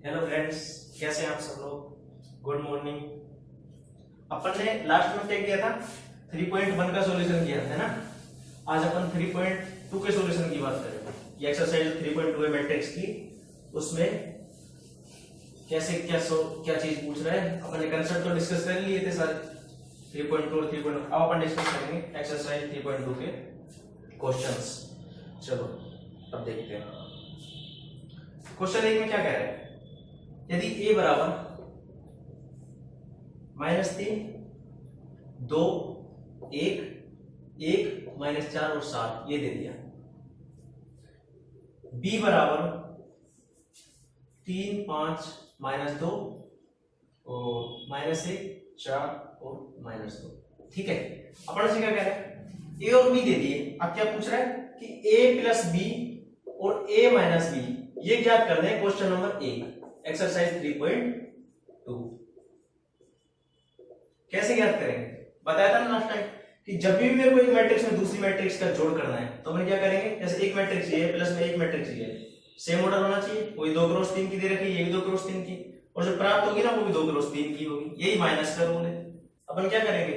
Hello friends, कैसे हैं आप सब लोग। Good morning. अपन ने लास्ट में क्या किया था, 3.1 का सॉल्यूशन किया था ना। आज अपन 3.2 के सॉल्यूशन की बात करेंगे। ये एक्सरसाइज 3.2 है मैट्रिक्स की, उसमें कैसे क्या चीज पूछ रहा है। अपन ने कंसेप्ट तो डिस्कस कर लिए थे सारे 3.2 और 3.1। अब अपन डिस्कस करेंगे एक्सरसाइज 3.2 के क्वेश्चंस। चलो अब देखते हैं क्वेश्चन एक में क्या कह रहा है। यदि a बराबर -3, 2, 1, 1, -4 और 7 ये दे दिया। b बराबर 3, 5, -2 और -1, 4 और -2। ठीक है, अपन से क्या कह रहा है, a और b दे दिए। अब क्या पूछ रहा है कि a प्लस b और a माइनस b ये ज्ञात करना है। क्वेश्चन नंबर 1 एक्सरसाइज 3.2 कैसे ज्ञात करेंगे, बताया था ना लास्ट टाइम कि जब भी मेरे को एक मैट्रिक्स में दूसरी मैट्रिक्स का जोड़ करना है तो हम क्या करेंगे। जैसे एक मैट्रिक्स ये प्लस में एक मैट्रिक्स ये सेम ऑर्डर होना चाहिए। कोई 2 क्रॉस 3 की दे रखी है, ये भी 2 क्रॉस 3 की, और जो प्राप्त होगी ना वो भी 2 क्रॉस 3 की होगी। यही माइनस का रूल है। अपन क्या करेंगे,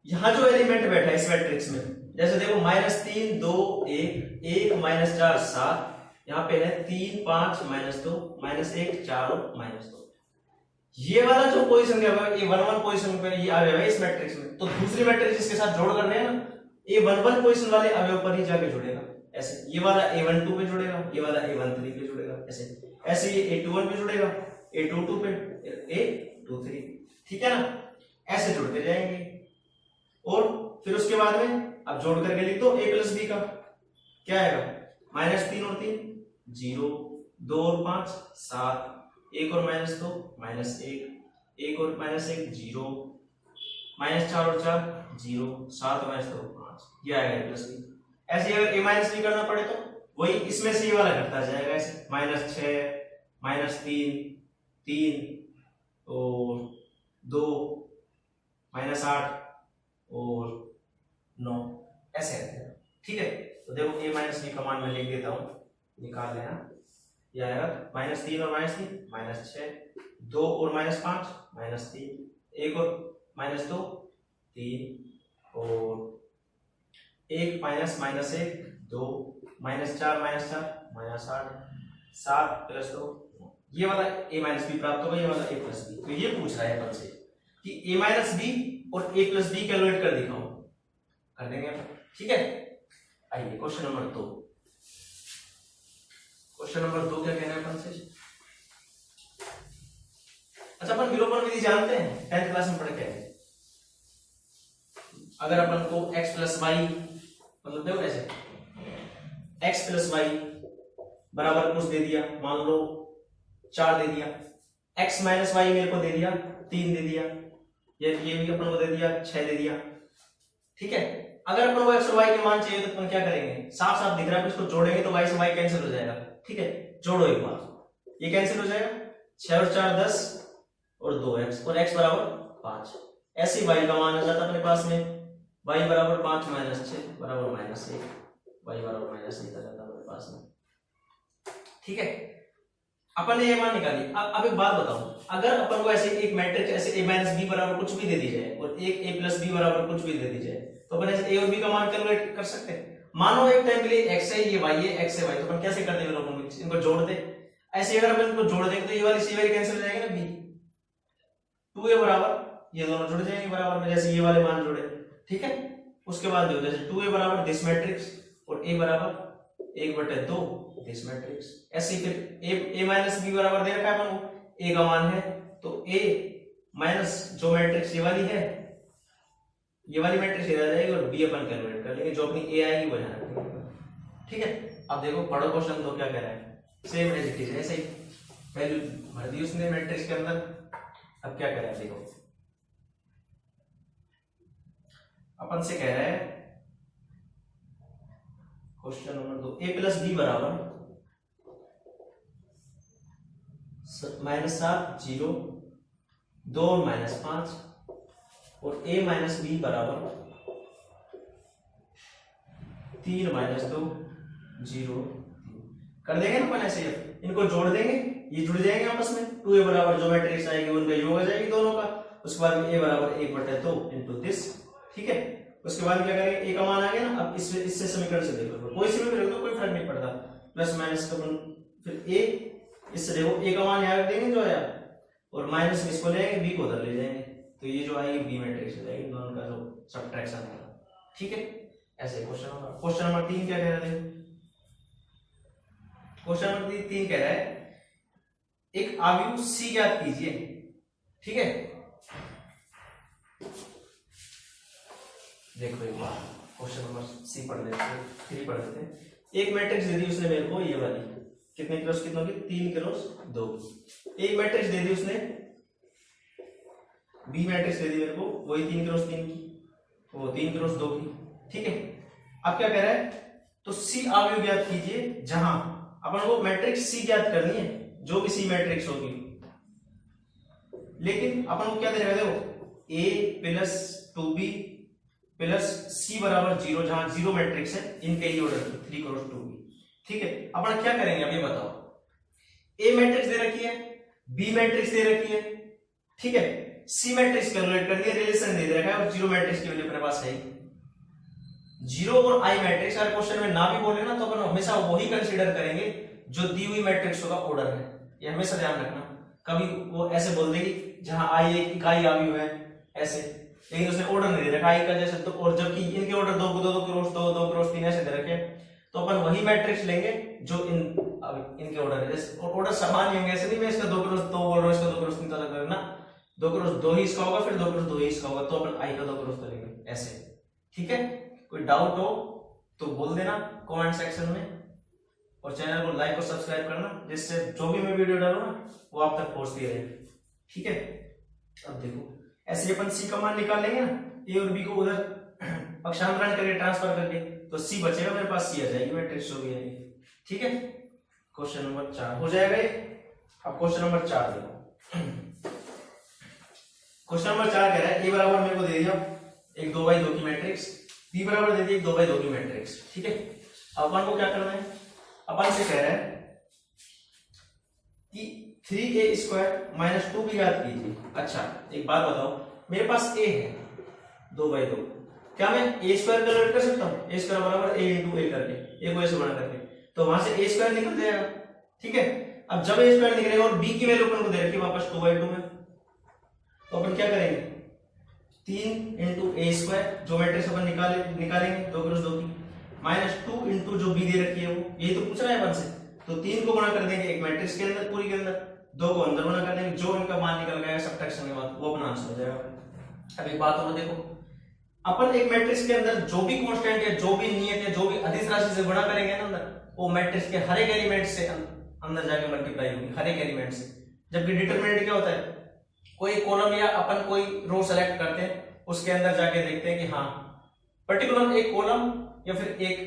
यहां जो एलिमेंट बैठा है इस मैट्रिक्स में, जैसे देखो -3, 2, 1, 1, -4, 7, यहाँ पे है 3, 5, -2, -1, 4 और -2। ये वाला जो पोजीशन क्या है, ये 1 1 पोजीशन पे ये आ गया है इस मैट्रिक्स में। तो दूसरी मैट्रिक्स इसके साथ जोड़ कर रहे हैं ना, ये 1 1 पोजीशन वाले अवयव पर ही जाके जुड़ेगा। ऐसे ये वाला A12 पे जुड़ेगा, ये वाला A13 पे जुड़ेगा। ऐसे ऐसे ये A21 पे जुड़ेगा, A22 पे, A23। ठीक है ना, ऐसे जुड़ते जाएंगे। और फिर उसके बाद में अब जोड़ करके लिख दो a प्लस बी का। क्या आएगा, -3 और 3 0, 2 और 5 7, 1 और -2 -1, 1 और -1 0, -4 और 4 0, 7 और -2 5। ये आएगा a प्लस बी। ऐसे अगर a माइनस बी करना पड़े तो वही इसमें से ये वाला घटता जाएगा। ऐसे -6, -3, 3 और 2, -8 और 9 ऐसे रहते हैं। ठीक है, तो देखो a माइनस बी का मान मैं लिख देता हूं, निकाल लेना। ये आएगा -3 और -3 -6, 2 और -5 -3, 1 और -2 3 और 1 -1 2 -4 -8 7 + 2। ये वाला a माइनस बी प्राप्त होगा, ये वाला a प्लस बी। तो ये पूछ रहा है अपन से कि a माइनस बी और a प्लस बी कैलकुलेट कर दिखाओ, कर देंगे अपन। ठीक है, आइए क्वेश्चन नंबर 2। क्वेश्चन नंबर 2 क्या कहना है अपन से। अच्छा, अपन विलोपन विधि जानते हैं, 10th क्लास में पढ़े थे। अगर अपन को x प्लस वाई, मतलब देखो ऐसे x प्लस वाई बराबर कुछ दे दिया, मान लो 4 दे दिया, x माइनस वाई मेरे को दे दिया 3 दे दिया, ये भी अपन को दे दिया 6 दे दिया। ठीक है, अगर अपन को x और y के मान चाहिए तो अपन क्या करेंगे, साफ साफ दिख रहा है, इसको जोड़ेंगे तो y से y कैंसिल हो जाएगा। ठीक है, जोड़ो एक बार, ये कैंसिल हो जाएगा, 6 और 4 10 और 2x और x बराबर 5। ऐसे y का मान आ जाता अपने पास में, y बराबर 5 - 6 बराबर -1, y बराबर -1 आ जाता अपने पास में। ठीक है, अपन ने ये मान निकाली। अब एक बात बताओ, अगर अपन को ऐसे एक मैट्रिक्स ऐसे a माइनस बी बराबर कुछ भी दे दी जाए और एक a प्लस बी बराबर कुछ भी दे दी जाए, तो अपन ऐसे a और b का मान कैलकुलेट कर सकते हैं। मानो एक टाइम के लिए x है, ये y है, x है y, तो अपन कैसे करते हैं लोगों में, इनको जोड़ दे। ऐसे अगर अपन इनको जोड़ देंगे तो ये वाली सी वाली कैंसिल हो जाएगी ना, b 2a बराबर ये दोनों जुड़ जाएंगे बराबर में, जैसे ये वाले मान जुड़े। ठीक है, उसके बाद देखो जैसे 2a बराबर दिस मैट्रिक्स और a बराबर 1/2 दिस मैट्रिक्स। ऐसे ही फिर a माइनस बी बराबर दे रखा है अपन को, a का मान है तो a माइनस जो मैट्रिक्स ये वाली है, ये वाली मैट्रिक्स इधर आ जाएगी और b अपन कैलकुलेट कर लेंगे, जो अपनी a आएगी वो यहाँ रखेंगे। ठीक है, अब देखो पढ़ो क्वेश्चन तो क्या कह रहा है, सेम एज इट इज ऐसे ही वैल्यू भर दी उसने मैट्रिक्स के अंदर। अब क्या कह रहा है देखो, अपन से कह रहा है question number 2, a plus B बराबर -7 0 2 और -5 और a माइनस बी बराबर 3 - 2 0। कर देंगे ना अपन ऐसे ही, इनको जोड़ देंगे, ये जुड़ जाएंगे आपस में, 2a बराबर जो मैट्रिक्स आएगी उनका योग हो जाएगी दोनों का, उसके बाद a बराबर 1/2 इनटू दिस, ठीक है। उसके बाद क्या करेंगे, a का मान आ गया ना, अब इससे समीकरण से देख लो, कोई से भी रख दो कोई फर्क नहीं पड़ता, प्लस माइनस का फिर a, इससे देखो a का मान यहाँ रख देंगे जो आया, और माइनस में इसको ले आएंगे, b को उधर ले जाएंगे, तो ये जो आएगी b मैट्रिक्स हो जाएगी, दोनों का जो सबट्रैक्शन होगा, ठीक है। ऐसे क्वेश्चन होगा। क्वेश्चन नंबर 3 क्या कह रहे हैं, क्वेश्चन नंबर 3 कह रहा है एक आव्यूह C ज्ञात कीजिए, ठीक है। देखो एक बार क्वेश्चन नंबर C पढ़ लेते हैं, 3 पढ़ लेते हैं। एक मैट्रिक्स दे दी उसने मेरे को, ये वाली कितने क्रॉस कितनों की, 3 क्रॉस 2। एक मैट्रिक्स दे दी उसने, बी मैट्रिक्स दे दी मेरे को, वही 3 क्रॉस 3 की, वो 3 क्रॉस 2 की, ठीक है। अब क्या कह रहा है, तो C आव्यूह ज्ञात कीजिए जहां अपन को मैट्रिक्स C ज्ञात करनी है, जो भी C मैट्रिक्स होगी, लेकिन अपन को क्या दे रहा है, देखो A plus 2B plus C बराबर 0, जहां 0 मैट्रिक्स है, इनके ही ऑर्डर 3 क्रॉस 2B, ठीक है। अपन क्या करेंगे, अब ये बताओ, A मैट्रिक्स दे रखी है, B मैट्रिक्स दे रखी है, ठीक है, C मैट्रिक्स कैलकुलेट कर दिया, रिलेशन दे रखा है, और 0 मैट्रिक्स की वैल्यू अपने पास है, 0 और I मैट्रिक्स अगर क्वेश्चन में ना भी बोले ना, तो अपन हमेशा वही कंसीडर करेंगे जो दी हुई मैट्रिक्स का ऑर्डर है, ये हमेशा ध्यान रखना। कभी वो ऐसे बोल देगी जहां I एक इकाई आव्यूह है ऐसे, लेकिन उसने ऑर्डर नहीं दे रखा I का जैसे, तो और जबकि इनके ऑर्डर 2 क्रॉस 2 2 क्रॉस 3 ऐसे दे रखे, तो अपन वही मैट्रिक्स लेंगे जो इनके ऑर्डर है, जैसे ऑर्डर समान ही होंगे, ऐसे नहीं मैं इसका 2 क्रॉस 2 बोल रहा हूं, इसका 2 क्रॉस 3 अलग करना, 2 क्रॉस 2 ही इसका होगा, फिर 2 क्रॉस 2 ही इसका होगा, तो अपन I का 2 क्रॉस 2 लेंगे ऐसे, ठीक है। कोई डाउट हो तो बोल देना कमेंट सेक्शन में, और चैनल को लाइक और सब्सक्राइब करना, जिससे जो भी मैं वीडियो डालूं ना वो आप तक पहुंचती रहे, ठीक है। अब देखो ऐसे अपन C का मान निकाल लेंगे ना, A और B को उधर पक्षांतरण करके ट्रांसफर करके, तो C बचेगा मेरे पास, C आ जाएगी मैट्रिक्स हो गई, ठीक है। क्वेश्चन नंबर 4 हो जाएगा ये। अब क्वेश्चन नंबर 4 देखो, क्वेश्चन नंबर 4 कह रहा है A बराबर मेरे को दे दिया एक 2x2 की मैट्रिक्स, B बराबर दे दी एक 2x2 की मैट्रिक्स, ठीक है। अपन को क्या करना है, अपन से कह रहा है कि 3a स्क्वायर माइनस 2b ज्ञात कीजिए। अच्छा एक बात बताओ, मेरे पास a है 2x2, क्या मैं a स्क्वायर कैलकुलेट कर सकता हूँ, a स्क्वायर बराबर a इंटू a करके, a को ऐसे बना करके, तो वहां से a स्क्वायर निकल जाएगा, ठीक है। अब जब a स्क्वायर निकलेगा और b की वैल्यू अपन को दे रखी है वापस 2x2 में, तो अपन क्या करेंगे, 3 इंटू a स्क्वायर जो मैट्रिक्स अपन निकालेंगे 2 क्रॉस 2 की, माइनस 2 इंटू जो b दे रखी है वो, यही तो पूछ रहा है अपन से, तो 3 को गुणा कर देंगे एक मैट्रिक्स के अंदर पूरी के अंदर, 2 को अंदर गुणा कर देंगे, जो इनका मान निकल गया सब्ट्रैक्शन के बाद वो अपना आंसर हो जाएगा। अब एक बात और देखो, अपन एक मैट्रिक्स के अंदर जो भी कांस्टेंट या जो भी नियत या जो भी अधिक राशि से गुणा करेंगे ना अंदर, वो मैट्रिक्स के हर एक एलिमेंट से अंदर जाके मल्टीप्लाई होगी, हर एक एलिमेंट से। जबकि डिटरमिनेंट क्या होता है, कोई कॉलम या अपन कोई रो सेलेक्ट करते हैं, उसके अंदर जाके देखते हैं कि हाँ पर्टिकुलर एक कॉलम या फिर एक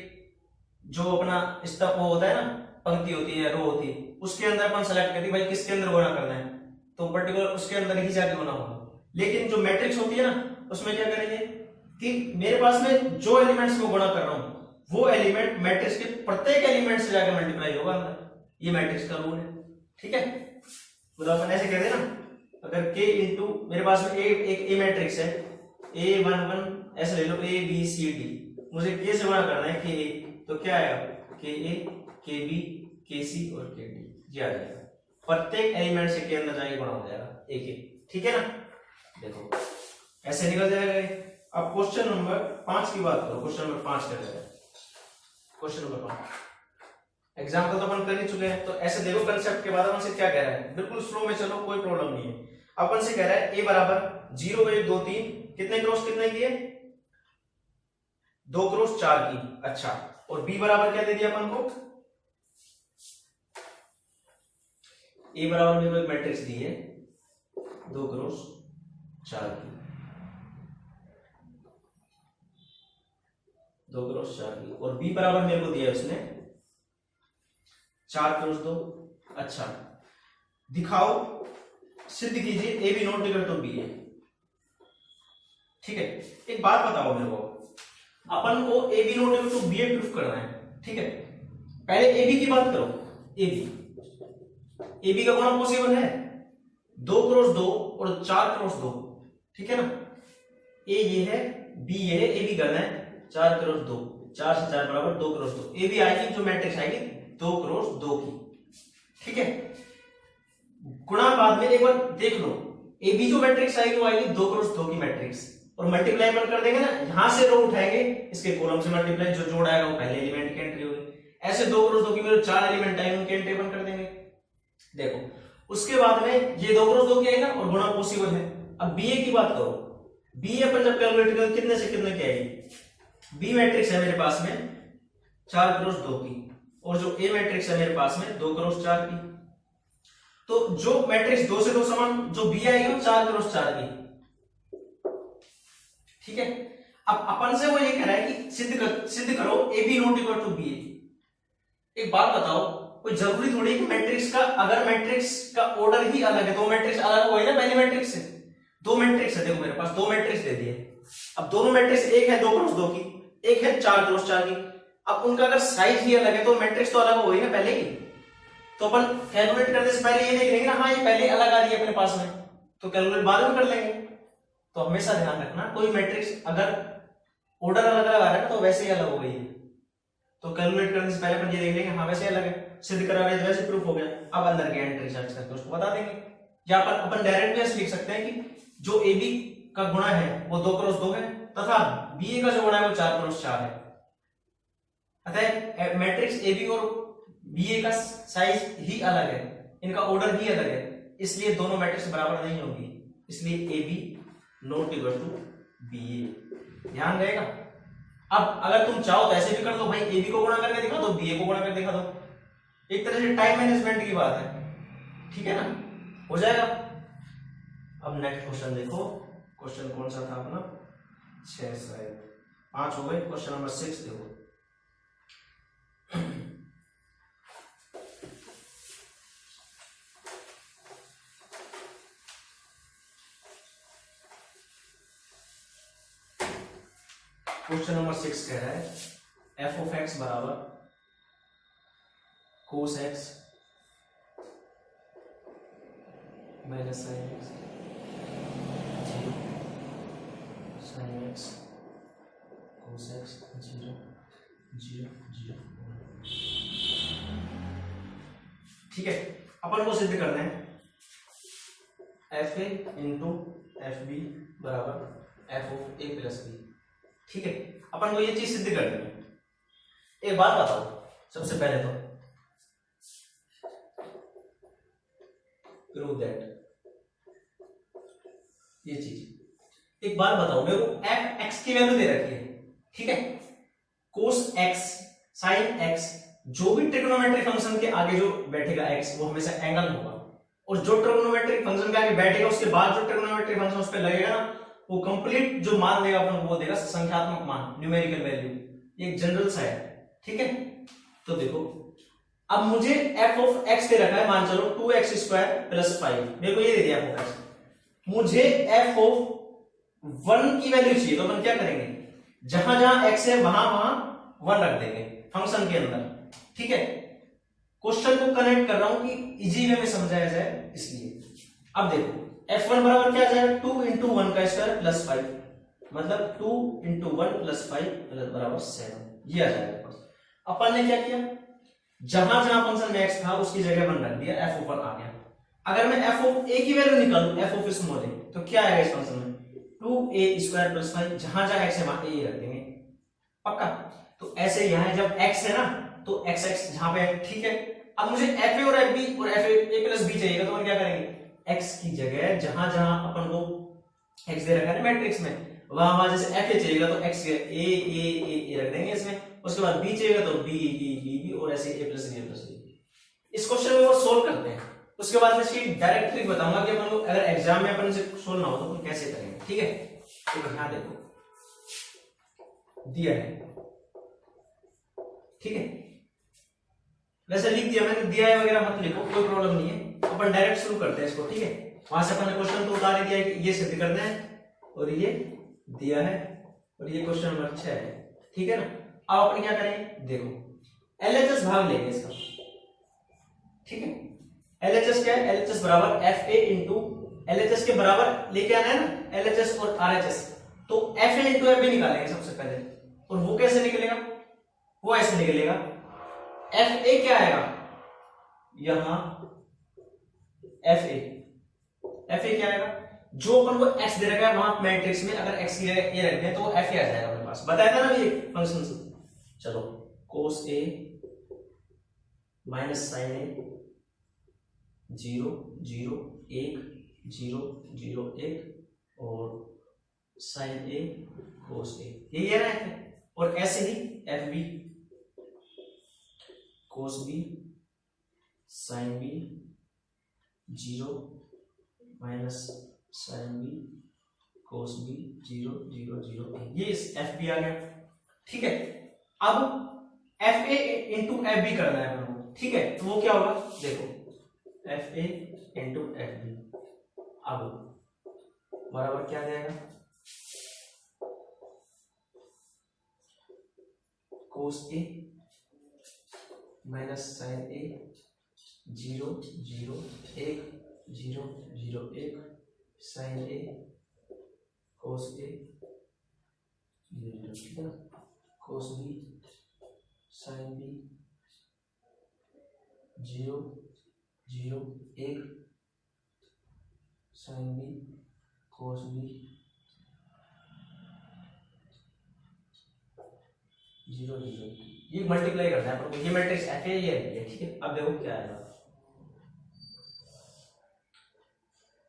जो अपना वो होता है ना, पंक्ति होती है या रो होती है, उसके अंदर अपन सेलेक्ट करते हैं भाई किसके अंदर गुणा करना है, तो पर्टिकुलर उसके अंदर ही जाके गुणा होगा। लेकिन जो मैट्रिक्स होती है ना, उसमें क्या करेंगे कि मेरे पास में जो एलिमेंट्स में गुणा कर रहा हूं वो एलिमेंट मैट्रिक्स के प्रत्येक एलिमेंट से जाके मल्टीप्लाई होगा अंदर, ये मैट्रिक्स का रूल है, ठीक है। मतलब अपन ऐसे कहते हैं ना, अगर k इंटू मेरे पास में एक ए मैट्रिक्स है A11 ऐसे ले लो ABCD, मुझे k से गुणा करना है ka, तो क्या आएगा ka kb kc और kd, ये आ जाएगा, प्रत्येक एलिमेंट से के अंदर जाके गुणा हो जाएगा एक, ठीक है ना। देखो ऐसे निकल जाएगा ये। अब क्वेश्चन नंबर 5 की बात करो, क्वेश्चन नंबर 5 क्या है, क्वेश्चन नंबर 5 एग्जाम्पल तो अपन कर ही चुके हैं, तो ऐसे देखो कंसेप्ट के बाद अपन से क्या कह रहा है, बिल्कुल स्लो में चलो कोई प्रॉब्लम नहीं है। अपन से कह रहा है a बराबर 0 1 2 3 कितने क्रॉस कितने की है, 2 क्रॉस 4 की, अच्छा, और b बराबर क्या दे दिया अपन को, a बराबर मेरे को एक मैट्रिक्स दी है 2 क्रॉस 4 की, 2 क्रॉस 4 की, और b बराबर मेरे को दिया है उसने 4 क्रॉस 2। अच्छा दिखाओ, सिद्ध कीजिए A B not equal to B है, ठीक है। एक बात बताओ मेरे को, अपन को A B not equal to B A proof करना है, ठीक है। पहले ए बी की बात करो, ए बी का गुणा पॉसिबल है 2 क्रॉस 2 और 4 क्रॉस 2, ठीक है ना। ए ये है, बी ये है, ए बी करना है 4 क्रॉस 2, 4 से 4 बराबर 2 क्रॉस 2। ए बी आएगी जो मैट्रिक्स आएगी 2 क्रॉस 2 की, ठीक है। गुणा बाद में एक बार देख लो, ए बी जो मैट्रिक्स आएगी वो आएगी 2 क्रॉस 2 की मैट्रिक्स, और मल्टीप्लाई अपन कर देंगे ना, यहां से रो उठाएंगे, इसके कॉलम से मल्टीप्लाई, जो जोड़ आएगा वो पहले एलिमेंट की एंट्री होगी। ऐसे 2 क्रॉस 2 की मेरे 4 एलिमेंट आएंगे, उनकी एंट्री अपन कर देंगे। देखो उसके बाद में ये 2 क्रॉस 2 की आएगा और गुणा पॉसिबल है। अब बी ए की बात करो, बी अपन जब कैलकुलेट करें कितने से कितने की आएगी, बी मैट्रिक्स है मेरे पास में 4 क्रॉस 2 की, और जो ए मैट्रिक्स है मेरे पास में 2 क्रॉस 4 की। तो जो मैट्रिक्स 2 से 2 समान जो बी आएगी वो 4 क्रॉस 4 की, ठीक है। अब अपन से वो ये कह रहा है कि सिद्ध करो A B not equal to B A. एक बात बताओ, कोई जरूरी थोड़ी कि मैट्रिक्स का, अगर मैट्रिक्स का ऑर्डर ही अलग है तो मैट्रिक्स अलग होगा ना पहले मैट्रिक्स से। 2 मैट्रिक्स है, देखो मेरे पास 2 मैट्रिक्स दे दिए। अब दोनों मैट्रिक्स, एक है 2 क्रॉस 2 की, एक है 4 क्रॉस 4 की। अब उनका अगर साइज ही अलग है तो मैट्रिक्स तो अलग होगी ना पहले ही। तो अपन कैलकुलेट करने से पहले ये देख लेंगे ना, हाँ ये पहले अलग आ रही है अपने पास में, तो कैलकुलेट बाद में कर लेंगे। तो हमेशा ध्यान रखना, कोई मैट्रिक्स अगर ऑर्डर अलग अलग आ रहा है तो वैसे ही अलग हो गई है, तो कैलकुलेट करने से पहले अपन ये देख लेंगे हाँ वैसे अलग है, सिद्ध करा रहे वैसे प्रूफ हो गया। अब अंदर के एंट्री सर्च करके उसको बता देंगे, या अपन डायरेक्ट भी ऐसे लिख सकते हैं कि जो ए बी का गुणा है वो 2 क्रॉस 2 है, तथा बी ए का जो गुणा है वो 4 क्रॉस 4 है। अतः मैट्रिक्स ए बी और बी ए का साइज ही अलग है, इनका ऑर्डर ही अलग है, इसलिए दोनों मैट्रिक्स बराबर नहीं होगी, इसलिए A B not equal to B A. ध्यान रहेगा। अब अगर तुम चाहो तो ऐसे भी कर दो भाई, ए बी को गुणा करके दिखा दो, बी ए को गुणा करके दिखा दो, एक तरह से टाइम मैनेजमेंट की बात है, ठीक है ना, हो जाएगा। अब नेक्स्ट क्वेश्चन देखो, क्वेश्चन कौन सा था अपना, 6 से 5 हो गए। क्वेश्चन नंबर 6 देखो, क्वेश्चन नंबर 6 कह रहा है एफ ऑफ एक्स बराबर कोस X minus sine x sign X cos x 0 0 0। ठीक है, अपन को सिद्ध करना है F A into F B बराबर F of A plus B. ठीक है, अपन को ये चीज सिद्ध करनी है। एक बात बताओ, सबसे पहले तो प्रूव दैट, ये चीज एक बात बताओ मेरे को, एफ एक्स की वैल्यू दे रखी है, ठीक है, कोस एक्स साइन एक्स, जो भी ट्रिग्नोमेट्रिक फंक्शन के आगे जो बैठेगा एक्स वो हमेशा एंगल होगा, और जो ट्रिग्नोमेट्रिक फंक्शन के आगे बैठेगा उसके बाद जो ट्रिग्नोमेट्रिक फंक्शन उस पर लगेगा ना, वो कंप्लीट जो मान देगा अपन वो देगा संख्यात्मक मान, न्यूमेरिकल वैल्यू, एक जनरल सा है। ठीक है, तो देखो अब मुझे एफ ऑफ एक्स दे रखा है, मान चलो 2x स्क्वायर प्लस 5, मेरे को ये दे दिया एफ ऑफ एक्स, मुझे एफ ऑफ 1 की वैल्यू चाहिए, तो अपन क्या करेंगे, जहां जहां एक्स है वहां वहां 1 रख देंगे फंक्शन के अंदर। ठीक है, क्वेश्चन को कनेक्ट कर रहा हूं कि इजी वे में समझाया जाए इसलिए। अब देखो f1 बराबर क्या आ जाएगा, 2 इंटू 1 का स्क्वायर प्लस 5, मतलब 2 इंटू 1 प्लस 5 बराबर 7, ये आ जाएगा। अपन ने क्या किया, जहां जहां फंक्शन में x था उसकी जगह 1 रख दिया, f ऊपर आ गया। अगर मैं f ऑफ a की वैल्यू निकालूं, f ऑफ स्मॉल a, तो क्या आएगा इस फंक्शन में, 2a स्क्वायर प्लस 5, जहां जहां x है वहां a रख देंगे, पक्का। तो ऐसे यहां जब x है ना तो x x जहां पे है, ठीक है। अब मुझे fa और fb और fa प्लस b चाहिए, तो अपन क्या करेंगे, x की जगह जहां जहां अपन को x दे रखा है ना मैट्रिक्स में, वहां वहां जैसे fa चाहिएगा तो x a रख देंगे इसमें, उसके बाद b चाहिएगा तो b और ऐसे a प्लस b। इस क्वेश्चन को सोल्व करते हैं, उसके बाद मैं इसकी डायरेक्ट ट्रिक बताऊंगा कि अपन को अगर एग्जाम में अपन से सोल्व ना हो तो अपन कैसे करेंगे। ठीक है, तो यहां देखो दिया है, ठीक है, वैसे लिख दिया मैंने, दिया है वगैरह मत लिखो, कोई प्रॉब्लम नहीं है, अपन डायरेक्ट शुरू करते हैं इसको। ठीक है, वहां से अपन ने क्वेश्चन तो उतार दिया है कि ये सिद्ध करना है, और ये दिया है, और ये क्वेश्चन नंबर 6 है। ठीक है ना, अब अपन क्या करें, देखो एलएचएस भाग लेंगे इसका, ठीक है। एलएचएस क्या है, एलएचएस बराबर एफ ए इंटू, एलएचएस के बराबर लेके आना है ना एलएचएस और आरएचएस, तो F A into F B निकालेंगे सबसे पहले। और वो कैसे निकलेगा, वो ऐसे निकलेगा, एफ ए क्या आएगा यहां, एफ ए क्या आएगा, जो अपन को एक्स दे रखा है वहां मैट्रिक्स में अगर एक्स की जगह ए रख दें तो एफ ए आ जाएगा अपने पास, बताया था ना ये फंक्शन से। चलो कोस ए माइनस साइन ए 0 0 1 0 0 1 और साइन ए कोस ए, ये है ना। और ऐसे ही F B cos B sine B 0 minus sine B cos B 0 0 0, ये एफ बी आ गया। ठीक है, अब F A into F B करना है हमको, ठीक है, तो वो क्या होगा देखो, F A into F B, अब बराबर क्या आ जाएगा, cos A minus sine A 0 0 1 0 0 1 sine A cos A 0 ठीक है, cos B sine B 0 0 1 sine B cos B 0 0, ये मल्टीप्लाई करना है पर ये मैट्रिक्स एफ ए ये है, ठीक है। अब देखो क्या आएगा,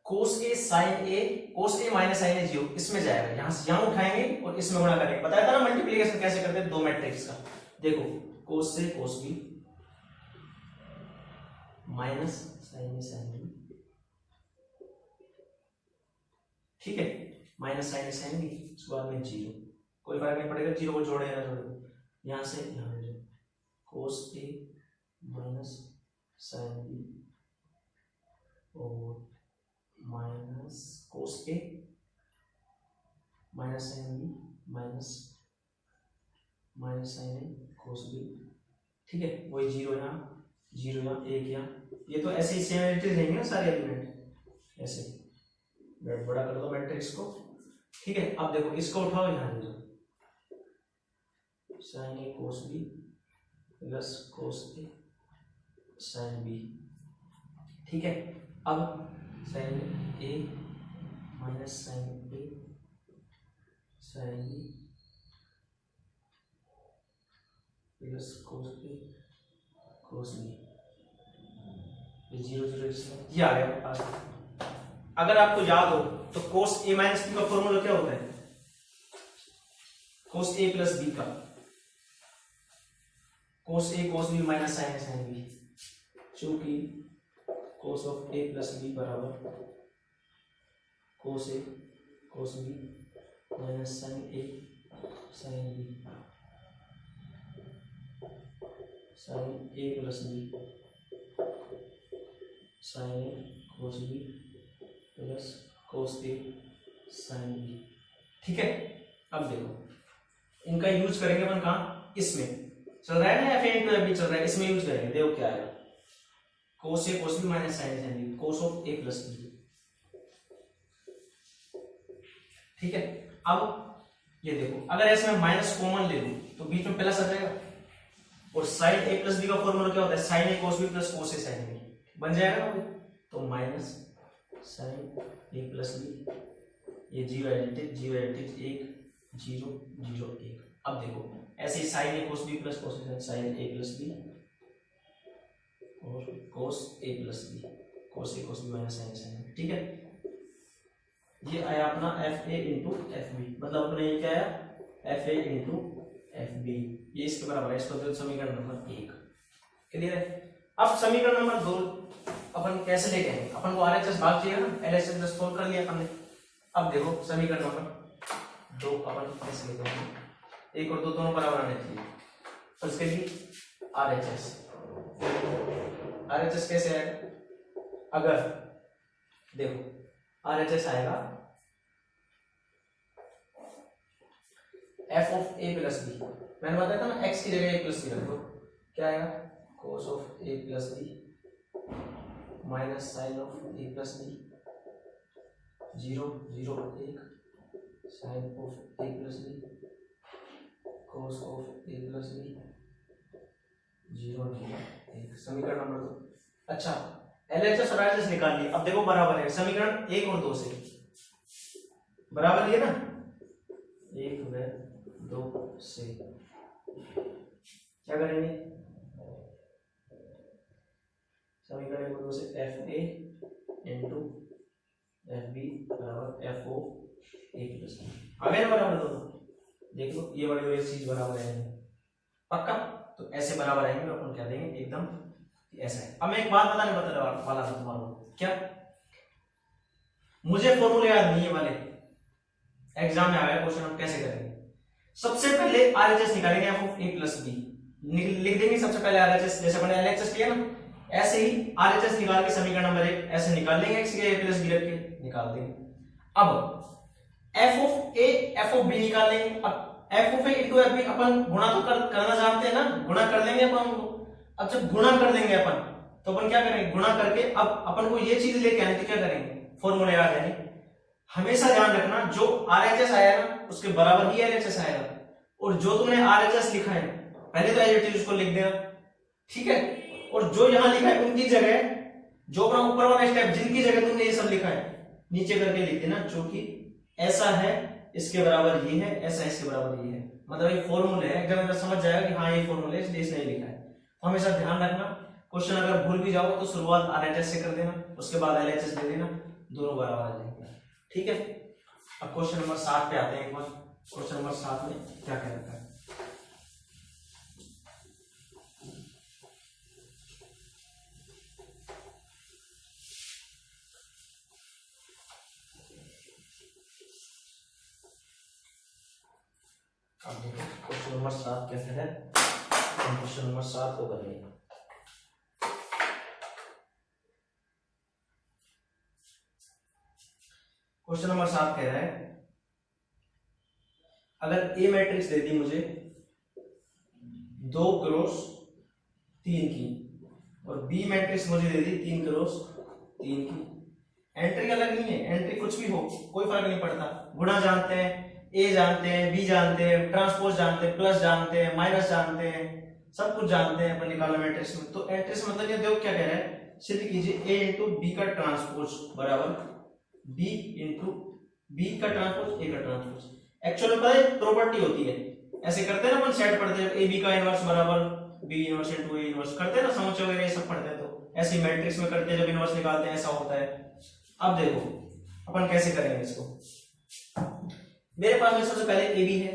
cos A sine A, cos A minus sine A 0 इसमें जाएगा, यहां से यहां उठाएंगे और इसमें गुणा करेंगे, बताया था ना मल्टीप्लिकेशन कैसे करते हैं दो मैट्रिक्स का। देखो कोस से कोस B minus sine A sine B, ठीक है, minus sine A sine B, उसके बाद में 0, कोई फर्क नहीं पड़ेगा, 0 को जोड़े या ना जोड़े, यहां से यहां cos A minus sine B और minus cos A minus sine B minus minus sine A cos B, ठीक है, वही 0 यहाँ 0 यहाँ 1 यहाँ, ये तो ऐसे ही सिमिलरिटीज रहेंगे ना सारे एलिमेंट, ऐसे बड़ा कर दो मैट्रिक्स को, ठीक है। अब देखो इसको उठाओ, यहाँ ले जाओ, sign A cos B plus cos A sine B, ठीक है। अब sign A minus sine A sine B plus cos A cos B, ये 0 0 ये आ गया। अगर आपको याद हो तो कोस ए माइनस बी का फॉर्मूला क्या होता है, कोस ए प्लस बी का, cos A cos B minus sine A sine B, चूंकि cos of A plus B बराबर cos A cos B minus sine A sine B, sine A plus B sine A cos B plus cos A sine B, ठीक है। अब देखो इनका use करेंगे अपन कहाँ, इसमें चल रहा है ना F A into F B चल रहा है, इसमें यूज करेंगे, देखो क्या आएगा, cos A cos B minus sine A sine B, cos of A plus B, ठीक है। अब ये देखो अगर ऐसे में माइनस कॉमन ले लूं तो बीच में प्लस आ जाएगा, और साइन ए प्लस बी का फॉर्मूला क्या होता है, sign A cos B plus cos A sine B, बन जाएगा ना, तो minus sine A plus B, ये 0 आइडेंटिटी 1 0 0 1। अब देखो ऐसे ही sine A cos B plus cos A sine A plus B और cos A plus B, cos A cos B minus sine sine, ठीक है। ये आया अपना F A into F B, मतलब अपने ये क्या आया, F A into F B, ये इसके बराबर है, इसको समीकरण नंबर 1 क्लियर है। अब समीकरण नंबर 2 अपन कैसे लेके आएंगे, अपन को आरएचएस भाग चाहिए ना, एलएचएस सोल्व कर लिया अपन ने। अब देखो समीकरण नंबर 2 अपन कैसे लेके आएंगे, 1 और 2 दोनों बराबर आने चाहिए, तो इसके लिए आरएचएस कैसे आएगा, अगर देखो आरएचएस आएगा F of A plus B, मैंने बताया था ना एक्स की जगह ए प्लस बी रख दो, क्या आएगा, cos of A plus B minus sine of A plus B, 0 0 1 sine of A plus B, cos of A plus B, 0 0 1। समीकरण नंबर 2। अच्छा, एलएचएस और आरएचएस निकाल लिए। अब देखो बराबर है, समीकरण 1 और 2 से बराबर है ना, 1 व 2 से क्या करेंगे, समीकरण 1 और 2 से F A into F B बराबर F of A plus B. आ गए ना बराबर दोनों, देख लो ये वाली चीज बराबर है पक्का, तो ऐसे बराबर आएंगे, अपन क्या देंगे एकदम ऐसा है। अब मैं एक बात बताने वाला था तुम्हारे को, क्या मुझे फॉर्मूले याद नहीं है वाले, एग्जाम में आ गया क्वेश्चन, हम कैसे करेंगे। सबसे पहले आरएचएस निकालेंगे F of A plus B, लिख देंगे सबसे पहले आरएचएस, जैसे मैंने एलएचएस किया ना, ऐसे ही आरएचएस निकाल के समीकरण नंबर 1 ऐसे निकाल लेंगे, एक्स के ए प्लस बी रख के निकाल देंगे। अब F of A F of B निकाल लेंगे। अब F of A into F B अपन गुणा तो करना जानते हैं ना, गुणा कर लेंगे अपन। अब जब गुणा कर देंगे अपन, तो अपन क्या करेंगे, गुणा करके अब अपन को ये चीज लेके आनी, तो क्या करेंगे, फॉर्मूले याद है। हमेशा ध्यान रखना जो आरएचएस आया ना उसके बराबर ही एलएचएस आएगा, और जो तुमने आरएचएस लिखा है पहले तो एज इट इज उसको लिख देना, ठीक है। और जो यहां लिखा है उनकी जगह, जो अपना ऊपर वाला स्टेप जिनकी जगह तुमने ये सब लिखा है नीचे करके लिख देना, जो कि ऐसा है इसके बराबर ये है, ऐसा इसके बराबर ये है, मतलब ये फॉर्मूले है। एकदम समझ जाएगा कि हाँ ये फॉर्मूले इसलिए इसने लिखा है। तो हमेशा ध्यान रखना, क्वेश्चन अगर भूल भी जाओ तो शुरुआत आरएचएस से कर देना, उसके बाद एलएचएस ले लेना, दोनों बराबर आ जाएंगे, ठीक है। अब क्वेश्चन नंबर 7 पे आते हैं। एक बार क्वेश्चन नंबर 7 में क्या कह रखा है, क्वेश्चन नंबर 7 कैसे है, क्वेश्चन नंबर 7 को करेंगे। क्वेश्चन नंबर 7 कह रहा है, अगर ए मैट्रिक्स दे दी मुझे 2 क्रॉस 3 की, और बी मैट्रिक्स मुझे दे दी 3 क्रॉस 3 की, एंट्री अलग नहीं है, एंट्री कुछ भी हो कोई फर्क नहीं पड़ता, गुणा जानते हैं, ए जानते हैं, बी जानते हैं, ट्रांसपोज जानते हैं, प्लस जानते हैं, माइनस जानते हैं, सब कुछ जानते हैं अपन निकालना मैट्रिक्स में। तो एंट्री से मतलब ये देखो क्या कह रहा है, सिद्ध कीजिए ए इंटू बी का ट्रांसपोज बराबर बी इंटू बी का ट्रांसपोज ए का ट्रांसपोज। एक्चुअल में पता है प्रॉपर्टी होती है, ऐसे करते हैं ना अपन, सेट पढ़ते हैं ए बी का इनवर्स बराबर B inverse into A inverse, करते हैं ना समुच्चय वगैरह ये सब पढ़ते हैं, तो ऐसे मैट्रिक्स में करते हैं, जब इनवर्स निकालते हैं ऐसा होता है। अब देखो अपन कैसे करेंगे इसको, मेरे पास में सबसे पहले ए बी है,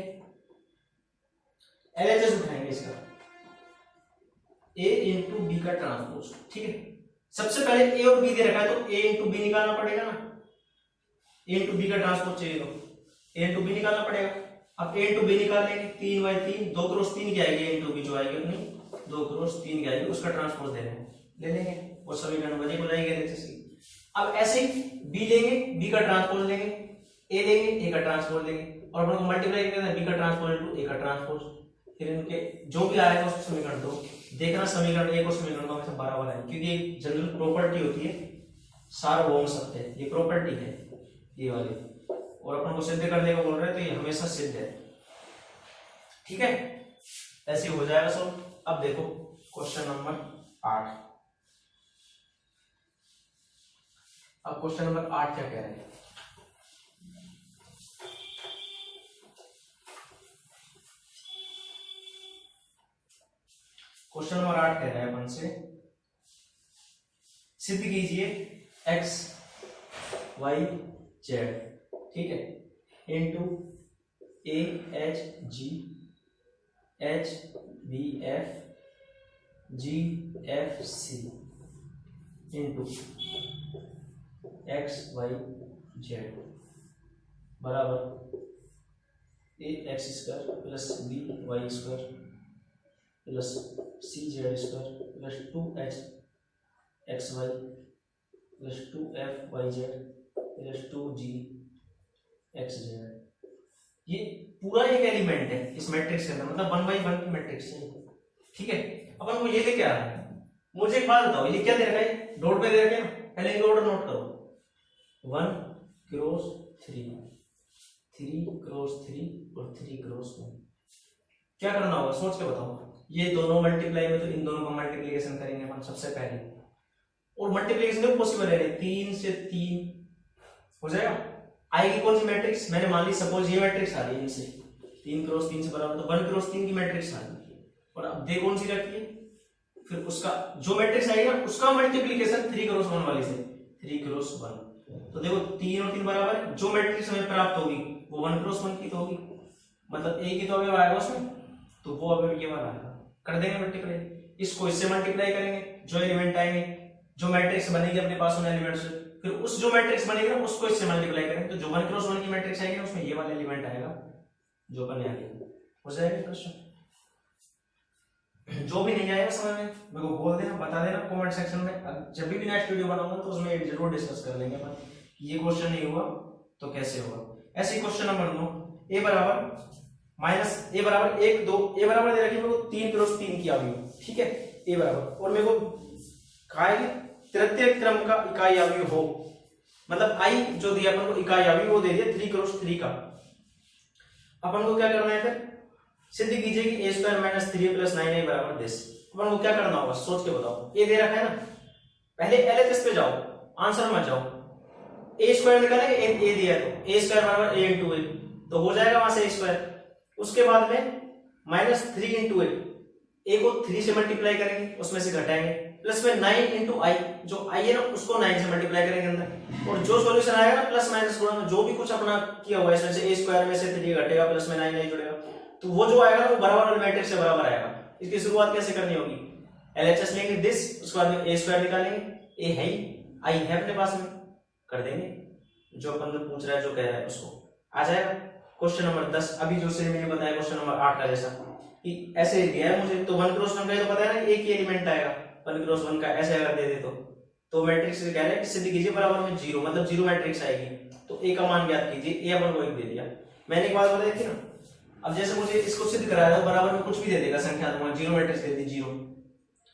एलएचएस उठाएंगे इसका, ए इंटू बी का ट्रांसपोज, ठीक है। सबसे पहले ए और बी दे रखा है तो ए इंटू बी निकालना पड़ेगा ना, ए इंटू बी का ट्रांसपोज चाहिए तो ए इंटू बी निकालना पड़ेगा। अब ए इंटू बी निकाल लेंगे, 3 बाई 3, 2 क्रॉस 3 की आएगी, ए इंटू बी जो आएगी अपनी 2 क्रॉस 3 की आएगी, उसका ट्रांसपोज ले लेंगे और समीकरण बजे हो जाएंगे एलएचएस की। अब ऐसे ही बी लेंगे, बी का ट्रांसपोज लेंगे, ए लेंगे, ए का ट्रांसपोज लेंगे, और अपन को मल्टीप्लाई करना बी का ट्रांसपोज इनटू ए का ट्रांसपोज, फिर इनके जो भी आएगा उसको समीकरण दो, देखना समीकरण 1 और समीकरण 2 हमेशा बराबर आए, क्योंकि ये जनरल प्रॉपर्टी होती है, सार्वभौम सत्य, ये प्रॉपर्टी है ये वाली, और अपन को सिद्ध करने को बोल रहे हैं तो ये हमेशा सिद्ध है, ठीक है। ऐसे हो जाएगा सब। अब देखो क्वेश्चन नंबर 8, अब क्वेश्चन नंबर 8 क्या कह रहे हैं, क्वेश्चन नंबर 8 कह रहा है अपन से, सिद्ध कीजिए x y z, ठीक है, into A H G H B F G F C into X Y Z बराबर A X square plus B Y square plus C Z square plus 2h X Y plus 2f Y Z plus 2g X Z. ये पूरा एक element है इस matrix के अंदर, मतलब 1 by 1 की मैट्रिक्स है, ठीक है। अपन को ये लेके आ रहा है, मुझे एक बात बताओ, ये क्या दे रखा है, डॉट पे दे रखा है ना, पहले इनका ऑर्डर नोट करो, 1 क्रॉस 3, 3 क्रॉस 3 और 3 क्रॉस 1। क्या करना होगा सोच के बताओ, ये दोनों मल्टीप्लाई में तो इन दोनों का मल्टीप्लिकेशन करेंगे अपन सबसे पहले, और मल्टीप्लिकेशन तो पॉसिबल है, 3 से 3 हो जाएगा। आएगी कौन सी मैट्रिक्स, मैंने मान ली सपोज ये मैट्रिक्स आ रही है इनसे, 3 क्रॉस 3 से बराबर, तो 1 क्रॉस 3 की मैट्रिक्स आ रही है, और अब दे कौन सी रखी है, फिर उसका जो मैट्रिक्स आएगी ना उसका मल्टीप्लिकेशन 3 क्रॉस 1 वाली से, 3 क्रॉस 1। तो देखो 3 और 3 बराबर है, जो मैट्रिक्स हमें प्राप्त होगी वो 1 क्रॉस 1 की तो होगी, मतलब ए की तो अवयव आएगा उसमें, तो वो अवयव ये वाला आएगा, कर देंगे मल्टीप्लाई, इसको इससे मल्टीप्लाई करेंगे, जो एलिमेंट आएंगे, जो मैट्रिक्स बनेगी अपने पास उन एलिमेंट से, फिर उस जो मैट्रिक्स बनेगी ना उसको इससे मल्टीप्लाई करेंगे, तो जो 1 क्रॉस 1 की मैट्रिक्स आएगी ना उसमें ये वाला एलिमेंट आएगा जो अपन आगे हो जाएगा क्वेश्चन। जो भी नहीं आएगा समझ में मेरे को बोल देना, बता देना कमेंट सेक्शन में, जब भी नेक्स्ट वीडियो बनाऊंगा तो उसमें जरूर डिस्कस कर लेंगे अपन, ये क्वेश्चन नहीं हुआ तो कैसे होगा। ऐसे ही क्वेश्चन नंबर 9, ए बराबर माइनस ए बराबर 1 2, ए बराबर दे रखी है मेरे को 3 क्रॉस 3 की अवयव, ठीक है, ए बराबर, और मेरे को कहा है तृतीय क्रम का इकाई अवयव हो, मतलब आई जो दिया अपन को इकाई अवयव वो दे दिया 3 क्रॉस 3 का। अपन को क्या करना है, फिर सिद्ध कीजिए कि a square minus 3a plus 9a बराबर दिस। अपन को क्या करना होगा सोच के बताओ, ए दे रखा है ना, पहले एलएचएस पे जाओ, आंसर मत जाओ, a स्क्वायर निकालेंगे, a दिया है तो a स्क्वायर बराबर a इंटू ए, तो हो जाएगा वहां से a स्क्वायर, उसके बाद में माइनस 3 इंटू ए को 3 से मल्टीप्लाई करेंगे, उसमें से घटाएंगे, प्लस में 9 इंटू आई, जो आई है ना उसको 9 से मल्टीप्लाई करेंगे अंदर, और जो सॉल्यूशन आएगा ना प्लस माइनस गुणा में जो भी कुछ अपना किया हुआ है इसमें से a स्क्वायर में से 3 घटेगा, प्लस में 9 नहीं जुड़ेगा, तो वो जो आएगा ना वो बराबर वाले मैट्रिक्स से बराबर आएगा। इसकी शुरुआत कैसे करनी होगी, एलएचएस लेंगे दिस, उसके बाद में a स्क्वायर निकालेंगे, a है आई है अपने पास में, कर देंगे जो अपन ने पूछ रहा है जो कह रहा है उसको आ जाएगा। क्वेश्चन नंबर 10, अभी जो से मैंने बताया क्वेश्चन नंबर 8 का जैसा कि ऐसे दिया है मुझे, तो 1 क्रॉस 1 का तो पता है ना एक ही एलिमेंट आएगा, 1 क्रॉस 1 का ऐसे अगर दे दे तो मैट्रिक्स से कह रहे हैं सिद्ध कीजिए बराबर में 0, मतलब 0 मैट्रिक्स आएगी, तो a का मान ज्ञात कीजिए, a अपन को 1 दे दिया, मैंने एक बात बताई थी ना, अब जैसे मुझे इसको सिद्ध कराया तो बराबर में कुछ भी दे देगा संख्या, दूंगा 0 मैट्रिक्स दे दी 0,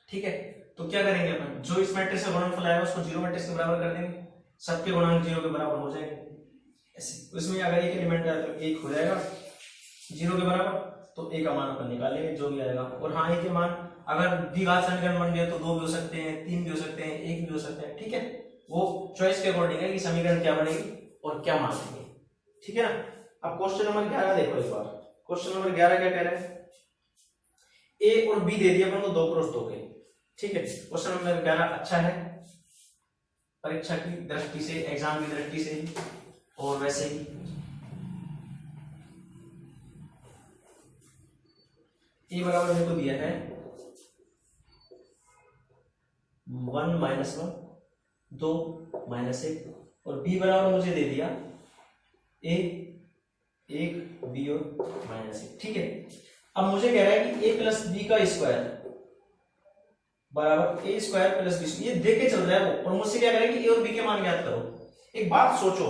ठीक है, तो क्या करेंगे अपन, जो इस मैट्रिक्स का गुणनफल आएगा उसको 0 मैट्रिक्स के बराबर कर देंगे, सबके गुणांक 0 के बराबर हो जाएंगे ऐसे, उसमें अगर एक एलिमेंट है तो 1 हो जाएगा 0 के बराबर, तो a का मान अपन निकालेंगे जो भी आएगा, और हाँ a के मान अगर द्विघात समीकरण बन गया तो 2 भी हो सकते हैं, 3 भी हो सकते हैं, 1 भी हो सकते हैं, ठीक है, वो चॉइस के अकॉर्डिंग है कि समीकरण क्या बनेगी और क्या मान लेंगे, ठीक है ना। अब क्वेश्चन नंबर 11 देखो एक बार, क्वेश्चन नंबर 11 क्या कह रहा है, a और b दे दिया अपन को 2 क्रॉस 2 के, ठीक है, क्वेश्चन नंबर 11 अच्छा है परीक्षा की दृष्टि से, एग्जाम की दृष्टि से, और वैसे ही a बराबर मेरे को दिया है 1 माइनस 1 2 माइनस 1, और b बराबर मुझे दे दिया a 1 b और माइनस 1, ठीक है। अब मुझे कह रहा है कि a प्लस बी का स्क्वायर बराबर a स्क्वायर प्लस बी, ये देख के चल रहा है वो, और मुझसे क्या कह रहा है कि a और b के मान ज्ञात करो। एक बात सोचो,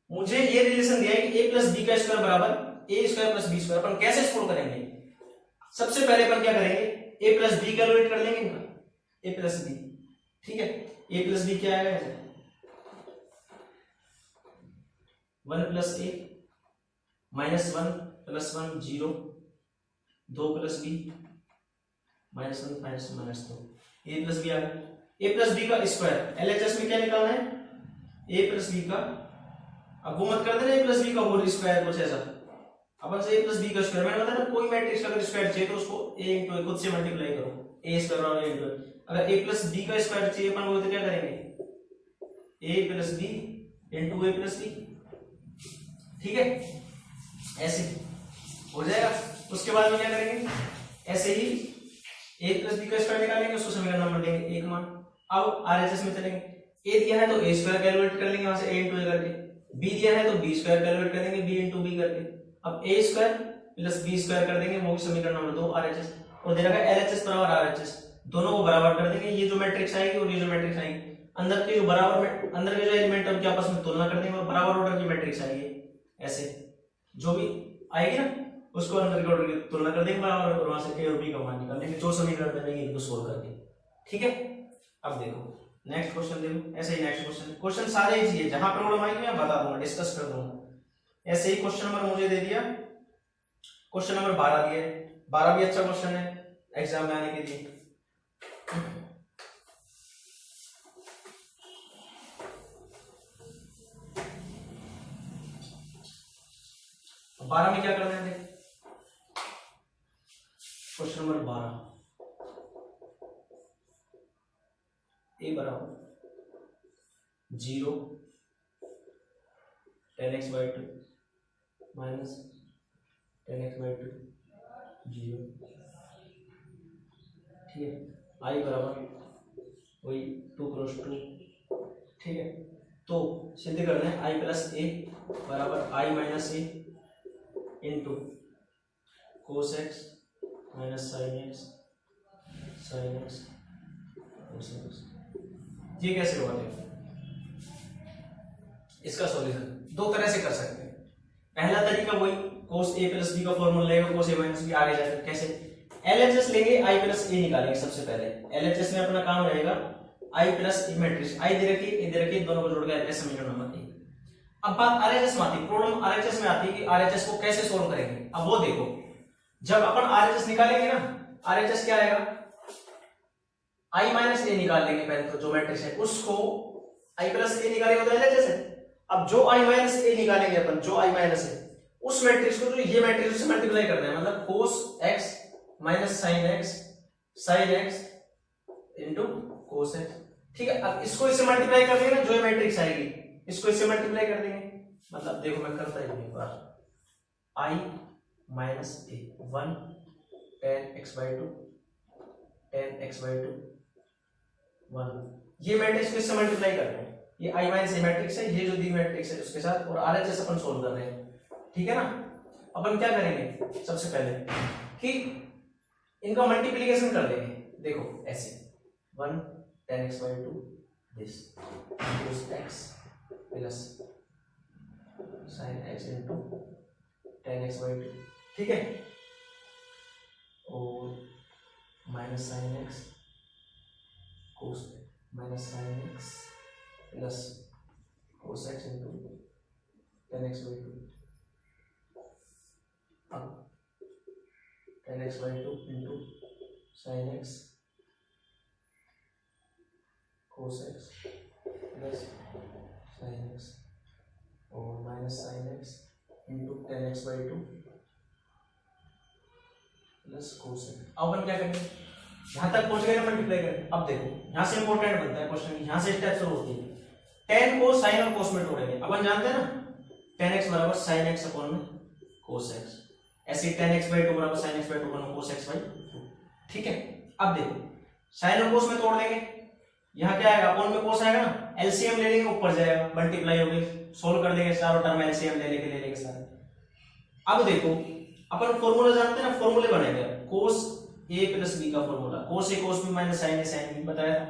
मुझे ये रिलेशन दिया है कि a प्लस बी का स्क्वायर बराबर a square plus B square, अपन कैसे स्कोर करेंगे, सबसे पहले अपन क्या करेंगे a प्लस बी कैलकुलेट कर लेंगे इनका, a प्लस बी, ठीक है, a प्लस बी क्या आएगा 1 plus a minus 1 plus 1 0, 2 plus B minus 1 minus 2 minus 2, a plus B आ गया, a प्लस बी का स्क्वायर, एलएचएस में क्या निकालना है a प्लस बी का, अब वो मत कर देना a प्लस बी का होल स्क्वायर कुछ ऐसा, अपन से a प्लस बी का स्क्वायर, मैंने बताया ना कोई मैट्रिक्स का अगर स्क्वायर चाहिए तो उसको a इंटू a खुद से मल्टीप्लाई करो, a स्क्वायर और a इंटू, अगर a प्लस बी का स्क्वायर चाहिए अपन को तो क्या करेंगे a plus B into a plus B, ठीक है, ऐसे हो जाएगा। उसके बाद में क्या करेंगे, ऐसे ही a प्लस बी का स्क्वायर निकालेंगे, उसको समीकरण नंबर देंगे एक मान। अब आरएचएस में चलेंगे, a दिया है तो a स्क्वायर कैलकुलेट कर लेंगे वहां से a इंटू a करके, b दिया है तो b स्क्वायर कैलकुलेट कर देंगे b इंटू b करके, अब a square plus b square कर देंगे, वो समीकरण नंबर 2 आरएचएस, और दे रखा है एलएचएस बराबर आरएचएस, दोनों को बराबर कर देंगे, ये जो मैट्रिक्स आएगी और ये जो मैट्रिक्स आएगी, अंदर के जो बराबर में अंदर के जो एलिमेंट है उनके आपस में तुलना कर देंगे और बराबर ऑर्डर की मैट्रिक्स आएगी, ऐसे जो भी आएगी ना उसको अंदर के ऑर्डर की तुलना कर देंगे बराबर, और वहां से a और b का मान निकाल लेंगे, जो समीकरण बनेंगे इनको सोल्व करके, ठीक है, अब देखो नेक्स्ट क्वेश्चन देखो, ऐसे ही नेक्स्ट क्वेश्चन सारे इजी है, जहां प्रॉब्लम आएगी मैं बता दूंगा, डिस्कस कर दूंगा। ऐसे ही क्वेश्चन नंबर मुझे दे दिया, क्वेश्चन नंबर 12 दिया है, 12 भी अच्छा क्वेश्चन है एग्जाम में आने के लिए। 12 में क्या करना है, देख क्वेश्चन नंबर 12, ए बराबर 0 10x/2 माइनस 10x/2 0, ठीक है, आई बराबर वही 2 क्रॉस 2, ठीक है। तो सिद्ध करना है आई प्लस ए बराबर I minus A into cos X minus sine X cos X. ये कैसे होगा, देखो इसका सॉल्यूशन दो तरह से कर सकते हैं। पहला तरीका वही कोस ए प्लस बी का फॉर्मूला लेगा, कोस ए माइनस बी, आगे जाकर कैसे एलएचएस लेंगे, आई प्लस ए निकालेंगे। सबसे पहले एलएचएस में अपना काम रहेगा आई प्लस ए मैट्रिक्स, आई दे रखी ए दे रखी, दोनों को जोड़ के एलएचएस समीकरण नंबर 1। अब बात आरएचएस में आती है, प्रॉब्लम आरएचएस में आती है कि आरएचएस को कैसे सोल्व करेंगे। अब वो देखो, जब अपन आरएचएस निकालेंगे ना, आरएचएस क्या आएगा, आई माइनस ए निकाल लेंगे पहले, तो जो मैट्रिक्स है उसको आई प्लस ए निकालेंगे तो एलएचएस है। अब जो आई माइनस ए निकालेंगे अपन, जो आई माइनस है उस मैट्रिक्स को, जो ये मैट्रिक्स से मल्टीप्लाई करना है, मतलब कोस X minus sine x into cos x, ठीक है। अब इसको इससे मल्टीप्लाई कर देंगे ना, जो मैट्रिक्स आएगी इसको इससे मल्टीप्लाई कर देंगे, मतलब देखो मैं करता ही एक बार, आई माइनस ए 1 10x/2 1, ये मैट्रिक्स को इससे मल्टीप्लाई कर रहे हैं, ये आई माइनस ए मैट्रिक्स है, ये जो दी मैट्रिक्स है उसके साथ, और आरएचएस अपन सोल्व कर रहे हैं, ठीक है ना। अपन क्या करेंगे, सबसे पहले कि इनका मल्टीप्लिकेशन कर देंगे, देखो ऐसे 1 10x/2 this cos x plus sin x into 10x/2, ठीक है, और minus sin x cos minus sin x plus cos x into 10x/2, अब 10x/2 into sin x cos x plus sin x और minus sin x into 10x/2 plus cos x। अब अपन क्या करेंगे, यहां तक पहुंच गए ना, मल्टीप्लाई करें। अब देखो यहां से इंपॉर्टेंट बनता है क्वेश्चन, यहां से स्टेप शुरू होती है। 10 को sin और cos में तोड़ेंगे, अपन जानते हैं ना 10x बराबर sin x अपॉन में cos x, ऐसे 10x/2 बराबर sin x/2 upon cos x/2, ठीक है। अब देखो sin और cos में तोड़ देंगे, यहाँ क्या आएगा, अपॉन में cos आएगा ना, एलसीएम ले लेंगे, ऊपर जाएगा, मल्टीप्लाई हो गई, सोल्व कर देंगे चारों टर्म, एलसीएम ले लेंगे सारे। अब देखो अपन फॉर्मूला जानते हैं ना, फॉर्मूले बनेंगे cos a प्लस b का formula, cos a cos b minus sin a sin b बताया था,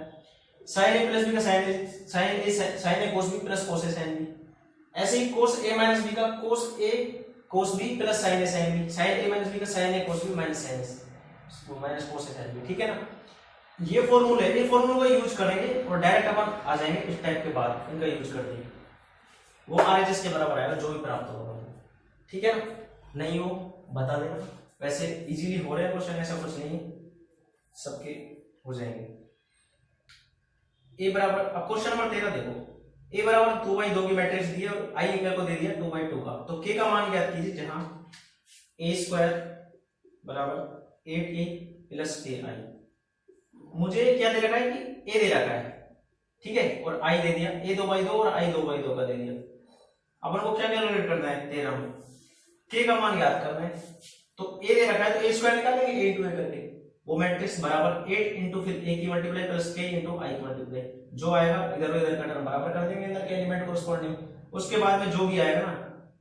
sin a प्लस b का sin a cos b plus cos a sin b, ऐसे ही cos a माइनस b का cos a cos b plus sin a sin b, sin a minus b का sin a cos b minus sin a minus cos a sin b, ठीक है ना। ये फॉर्मूले का use करेंगे और डायरेक्ट अपन आ जाएंगे इस टाइप के बाद, इनका यूज कर देंगे, वो आरएचएस के बराबर आएगा जो भी प्राप्त होगा, ठीक है ना। नहीं हो बता देना, वैसे इजीली हो रहे हैं क्वेश्चन, ऐसा कुछ नहीं सबके हो जाएंगे। ए बराबर, अब क्वेश्चन नंबर 13 देखो, ए बराबर 2/2 की मैट्रिक्स दी है और आई मेरे को दे दिया 2/2 का, तो के का मान ज्ञात कीजिए, जहां a² बराबर 8a प्लस ai, मुझे क्या दे रखा है कि a दे रखा है, ठीक है, और i दे दिया, a 2/2 और i 2/2 का दे दिया। अपन को क्या कैलकुलेट करना है, 13 में k का मान ज्ञात करना है, तो a दे रखा है तो a² निकालेंगे, a into a करके, वो मैट्रिक्स बराबर 8 इंटू फिर a की multiply plus k into i की मल्टीप्लाई, जो आएगा इधर इधर का टर्म बराबर कर देंगे अंदर के एलिमेंट कोरस्पॉन्डिंग, उसके बाद में जो भी आएगा ना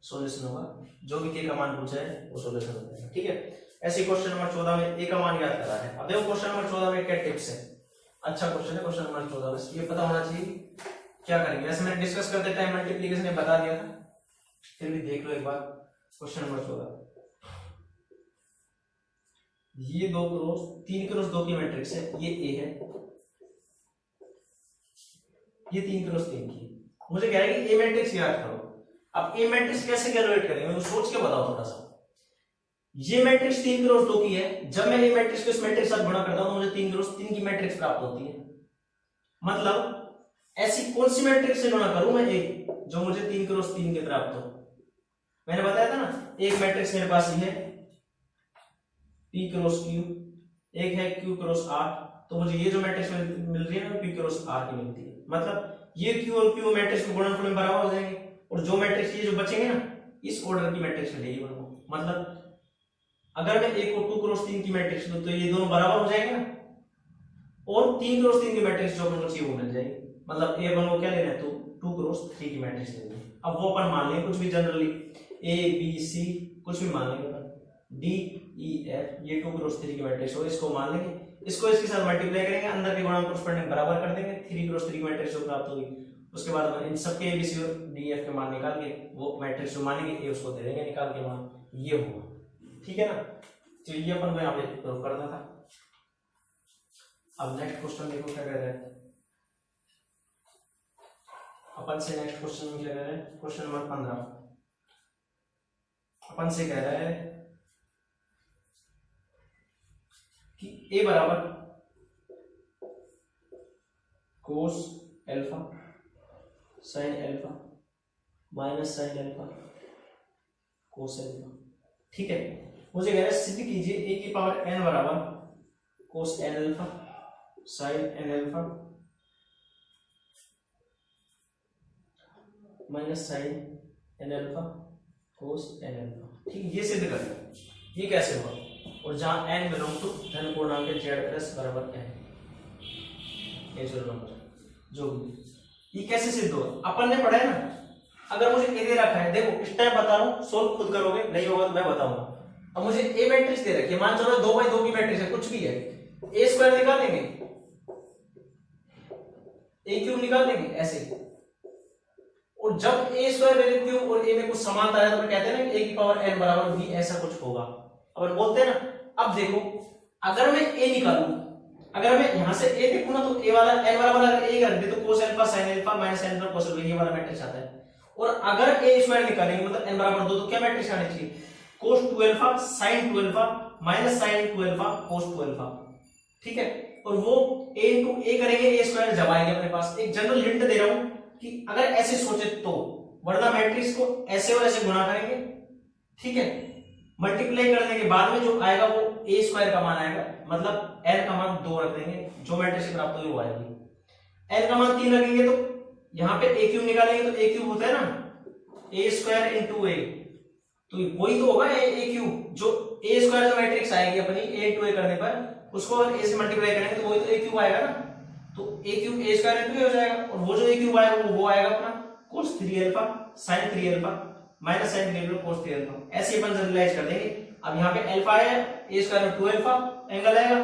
सॉल्यूशन होगा, जो भी k का मान पूछा है वो सॉल्यूशन हो जाएगा, ठीक है। ऐसे क्वेश्चन नंबर 14 में a का मान ज्ञात करा है। अब देखो क्वेश्चन नंबर 14 में क्या टिप्स है, अच्छा क्वेश्चन है क्वेश्चन नंबर 14 में, ये पता होना चाहिए क्या करेंगे। वैसे मैंने डिस्कस करते टाइम मल्टीप्लिकेशन में बता दिया था, फिर भी देख लो एक बार। क्वेश्चन नंबर 14, ये 3 क्रॉस 2 की मैट्रिक्स है, ये A है, ये 3 क्रॉस 3 की। मुझे कह रहा है कि ए मैट्रिक्स याद करो। अब ए मैट्रिक्स कैसे कैलकुलेट करेंगे, मैं सोच के बताओ थोड़ा सा। ये मैट्रिक्स 3 क्रॉस 2 की है, जब मैं ए मैट्रिक्स को इस मैट्रिक्स के साथ गुणा करता हूं तो मुझे 3 क्रॉस 3 की मैट्रिक्स प्राप्त होती है। मतलब ऐसी कौन सी मैट्रिक्स से गुणा करूं मैं एक जो मुझे 3 क्रॉस 3 के प्राप्त हो। मैंने बताया था ना, एक मैट्रिक्स मेरे पास ये है p क्रॉस q, एक है q क्रॉस r, तो मुझे ये जो मैट्रिक्स मिल रही है ना p क्रॉस r की मिलती है। मतलब ये q और q मैट्रिक्स के गुणनफल में बराबर हो जाएंगे, और जो मैट्रिक्स ये जो बचेंगे ना इस ऑर्डर की मैट्रिक्स मिलेगी मेरे को। मतलब अगर मैं एक को 2 क्रॉस 3 की मैट्रिक्स दूं तो ये दोनों बराबर हो जाएंगे ना, और 3 क्रॉस 3 की मैट्रिक्स जो अपन को चाहिए वो मिल जाएगी। मतलब ए अपन को क्या लेना है, तो 2 क्रॉस 3 की मैट्रिक्स लेनी है। अब वो अपन मान लेंगे कुछ भी, जनरली ए बी सी कुछ भी मान लेंगे अपन, डी ई एफ, ये 2 क्रॉस 3 की मैट्रिक्स हो, इसको मान लेंगे, इसको इसके साथ मल्टीप्लाई करेंगे, अंदर के गुणांक कोरस्पोंडिंग बराबर कर देंगे, 3 क्रॉस 3 की मैट्रिक्स जो प्राप्त होगी उसके बाद अपन इन सबके ए बी सी और डी एफ के मान निकाल के वो मैट्रिक्स जो मानेंगे ए उसको दे देंगे निकाल के मान, ये होगा। ठीक है ना, तो ये अपन को यहाँ पे प्रूव करना था। अब नेक्स्ट क्वेश्चन देखो क्या कह रहा है अपन से। नेक्स्ट क्वेश्चन में क्या कह रहा है, क्वेश्चन नंबर 15 अपन से कह रहा है कि a बराबर कोस alpha sine alpha minus sine alpha कोस एल्फा। ठीक है, मुझे कह रहा है सिद्ध कीजिए a की पावर n बराबर cos n alpha sine n alpha minus sine n alpha cos n alpha. ठीक, ये सिद्ध करना है, ये कैसे होगा, और जहां n बिलोंग टू धन पूर्णांक z प्लस बराबर n, नेचुरल नंबर जो भी, ये कैसे सिद्ध होगा अपन ने पढ़ा है ना। अगर मुझे ए दे रखा है, देखो इस टाइम बता रहा हूं, सोल्व खुद करोगे, नहीं होगा तो मैं बताऊंगा। अब मुझे ए मैट्रिक्स दे रखी है, मान चलो 2/2 की मैट्रिक्स है, कुछ भी है, ए स्क्वायर निकालेंगे, ए क्यूब निकालेंगे ऐसे, और जब ए स्क्वायर वैल्यू क्यूब और ए में कुछ समानता है तो कहते हैं ना ए की पावर n बराबर भी ऐसा कुछ होगा, और बोलते हैं ना। अब देखो अगर मैं ए निकालूं, अगर मैं यहां से ए देखूं ना तो ए वाला n बराबर अगर ए कर दे तो cos alpha sin alpha minus n cos alpha ये वाला मैट्रिक्स आता है। और अगर ए स्क्वायर निकालेंगे मतलब n बराबर 2 तो क्या मैट्रिक्स आना चाहिए, cos 2 alpha sin 2 alpha minus sin 2 alpha cos 2 alpha. ठीक है, और वो a into a करेंगे, a स्क्वायर जब आएगा अपने पास। एक जनरल हिंट दे रहा हूं कि अगर ऐसे सोचे तो, वरना मैट्रिक्स को ऐसे और ऐसे गुणा करेंगे, ठीक है, मल्टीप्लाई करने के बाद में जो आएगा वो a स्क्वायर का मान आएगा, मतलब n का मान 2 रख देंगे, जो मैट्रिक्स से प्राप्त होगी वो आएगी। n का मान 3 रखेंगे तो यहाँ पे a क्यूब निकालेंगे तो a क्यूब होता है ना a स्क्वायर इंटू a, तो वही तो होगा a क्यूब, जो a स्क्वायर जो मैट्रिक्स आएगी अपनी a इंटू a करने पर उसको अगर a से मल्टीप्लाई करेंगे तो वही तो a क्यूब आएगा ना, तो a cube a square into a हो जाएगा, और वो जो a क्यूब आएगा वो आएगा अपना cos 3 alpha sin 3 alpha minus sin 3 alpha cos 3 alpha. ऐसे अपन जनरलाइज कर देंगे। अब यहाँ पे अल्फा है, a स्क्वायर में 2 अल्फा एंगल आएगा,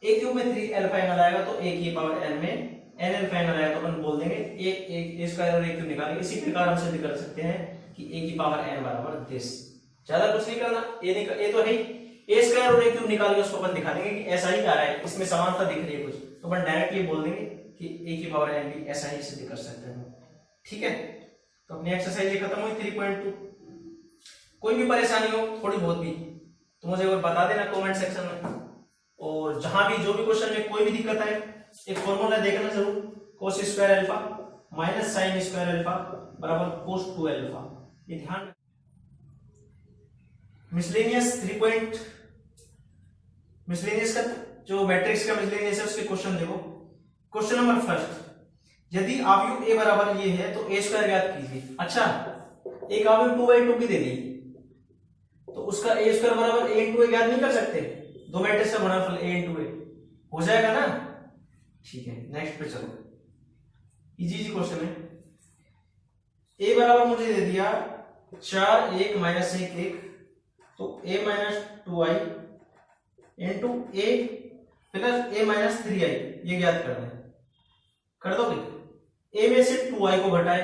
a क्यूब में 3 अल्फा एंगल आएगा, तो a की पावर n में n अल्फा एंगल आएगा, तो अपन बोल देंगे a स्क्वायर और a क्यूब निकालेंगे। इसी प्रकार हम सिद्ध कर सकते हैं कि a की पावर n बराबर 10। ज्यादा कुछ नहीं करना, a तो है ही, a स्क्वायर और a क्यूब निकाल के उसको अपन दिखा देंगे कि ऐसा ही आ रहा है, इसमें समानता दिख रही है कुछ, तो अपन डायरेक्टली बोल देंगे कि a की पावर n भी ऐसा ही सिद्ध कर सकते हैं। ठीक है, तो अपनी एक्सरसाइज ये खत्म हुई 3.2। कोई भी परेशानी हो थोड़ी बहुत भी तो मुझे एक बता देना कमेंट सेक्शन में, और जहां भी जो भी क्वेश्चन में कोई भी दिक्कत आए एक फॉर्मूला देखना जरूर, cos square alpha minus sin square alpha बराबर cos 2 अल्फा, ये ध्यान। मिसलेनियस 3. मिसलेनियस का जो मैट्रिक्स का मिसलेनियस है उसके क्वेश्चन देखो। क्वेश्चन नंबर फर्स्ट, यदि आव्यूह a बराबर ये है तो a स्क्वायर ज्ञात कीजिए। अच्छा, एक आव्यूह 2/2 की दे दी तो उसका a स्क्वायर बराबर a into a ज्ञात नहीं कर सकते, दो मैट्रिक्स का गुणनफल a into a हो जाएगा ना। ठीक है, नेक्स्ट पे चलो, इजी क्वेश्चन है। a बराबर मुझे दे दिया 4 1 माइनस 1 1, तो a minus 2i into a plus a minus 3i, ये ज्ञात करना है, कर दोगे। a में से 2i को घटाए,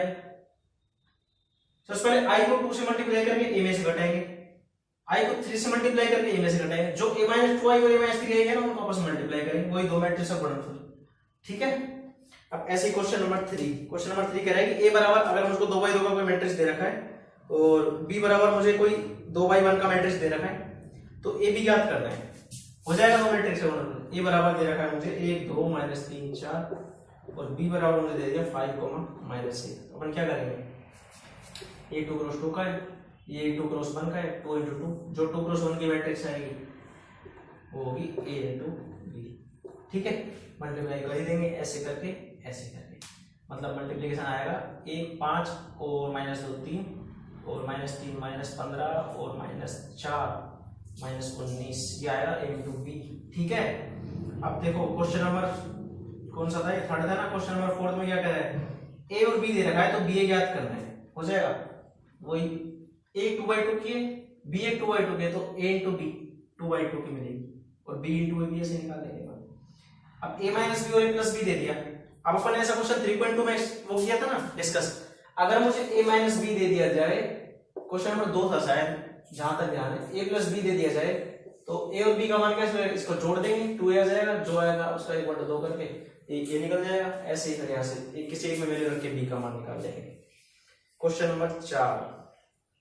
सबसे पहले i को 2 से मल्टीप्लाई करके a में से घटाएंगे, i को 3 से मल्टीप्लाई करके a में से घटाएंगे, जो a माइनस 2i और a माइनस 3i है ना उनको आपस में मल्टीप्लाई करेंगे, वही दो मैट्रिक्स का गुणनफल। ठीक है, अब ऐसे क्वेश्चन नंबर 3 कह रहा है कि ए बराबर, अगर मुझको 2x2 का कोई मैट्रिक्स दे रखा है और बी बराबर मुझे कोई 2x1 का मैट्रिक्स दे रखा है, तो ए बी ज्ञात करना है। हो जाएगा दो मैट्रिक्स है, ए बराबर दे रखा है मुझे 1 2 -3 4 और बी बराबर मुझे दे दिया 5 -1। अपन क्या करेंगे, ए 2 क्रॉस 2 का है, ये 2 क्रॉस 1 का है, 2 × 2, जो 2 क्रॉस 1 की मैट्रिक्स आएगी वो होगी ए × बी। ठीक है, मल्टीप्लाई कर ही देंगे ऐसे करके मतलब मल्टीप्लिकेशन आएगा 1 5 और -2 3 और -3 -15 और -4 -19, ये आएगा a × b। ठीक है, अब देखो क्वेश्चन नंबर कौन सा था, ये थर्ड था ना। क्वेश्चन नंबर 4 में क्या कह रहा है, a और b दे रखा है तो b ज्ञात करना है। हो जाएगा वही, a 2/2 की है, b 2/2 की है, तो a × b 2/2 की मिलेगी और b × a ऐसे निकाल लेंगे। अब a - b और a + b दे दिया। अब अपन ऐसा क्वेश्चन 3.2 में वो किया था ना डिस्कस, अगर मुझे a - b दे दिया जाए, क्वेश्चन नंबर 2 था शायद जहां तक ध्यान है, a + b दे दिया जाए तो a और b का मान क्या है, इसको जोड़ देंगे 2a आ जाएगा, जो आएगा उसका 1/2 करके ये निकल जाएगा। ऐसे ही फिर यहाँ से किसी एक में वैल्यू रख के b का मान निकाल लेंगे। क्वेश्चन नंबर 4,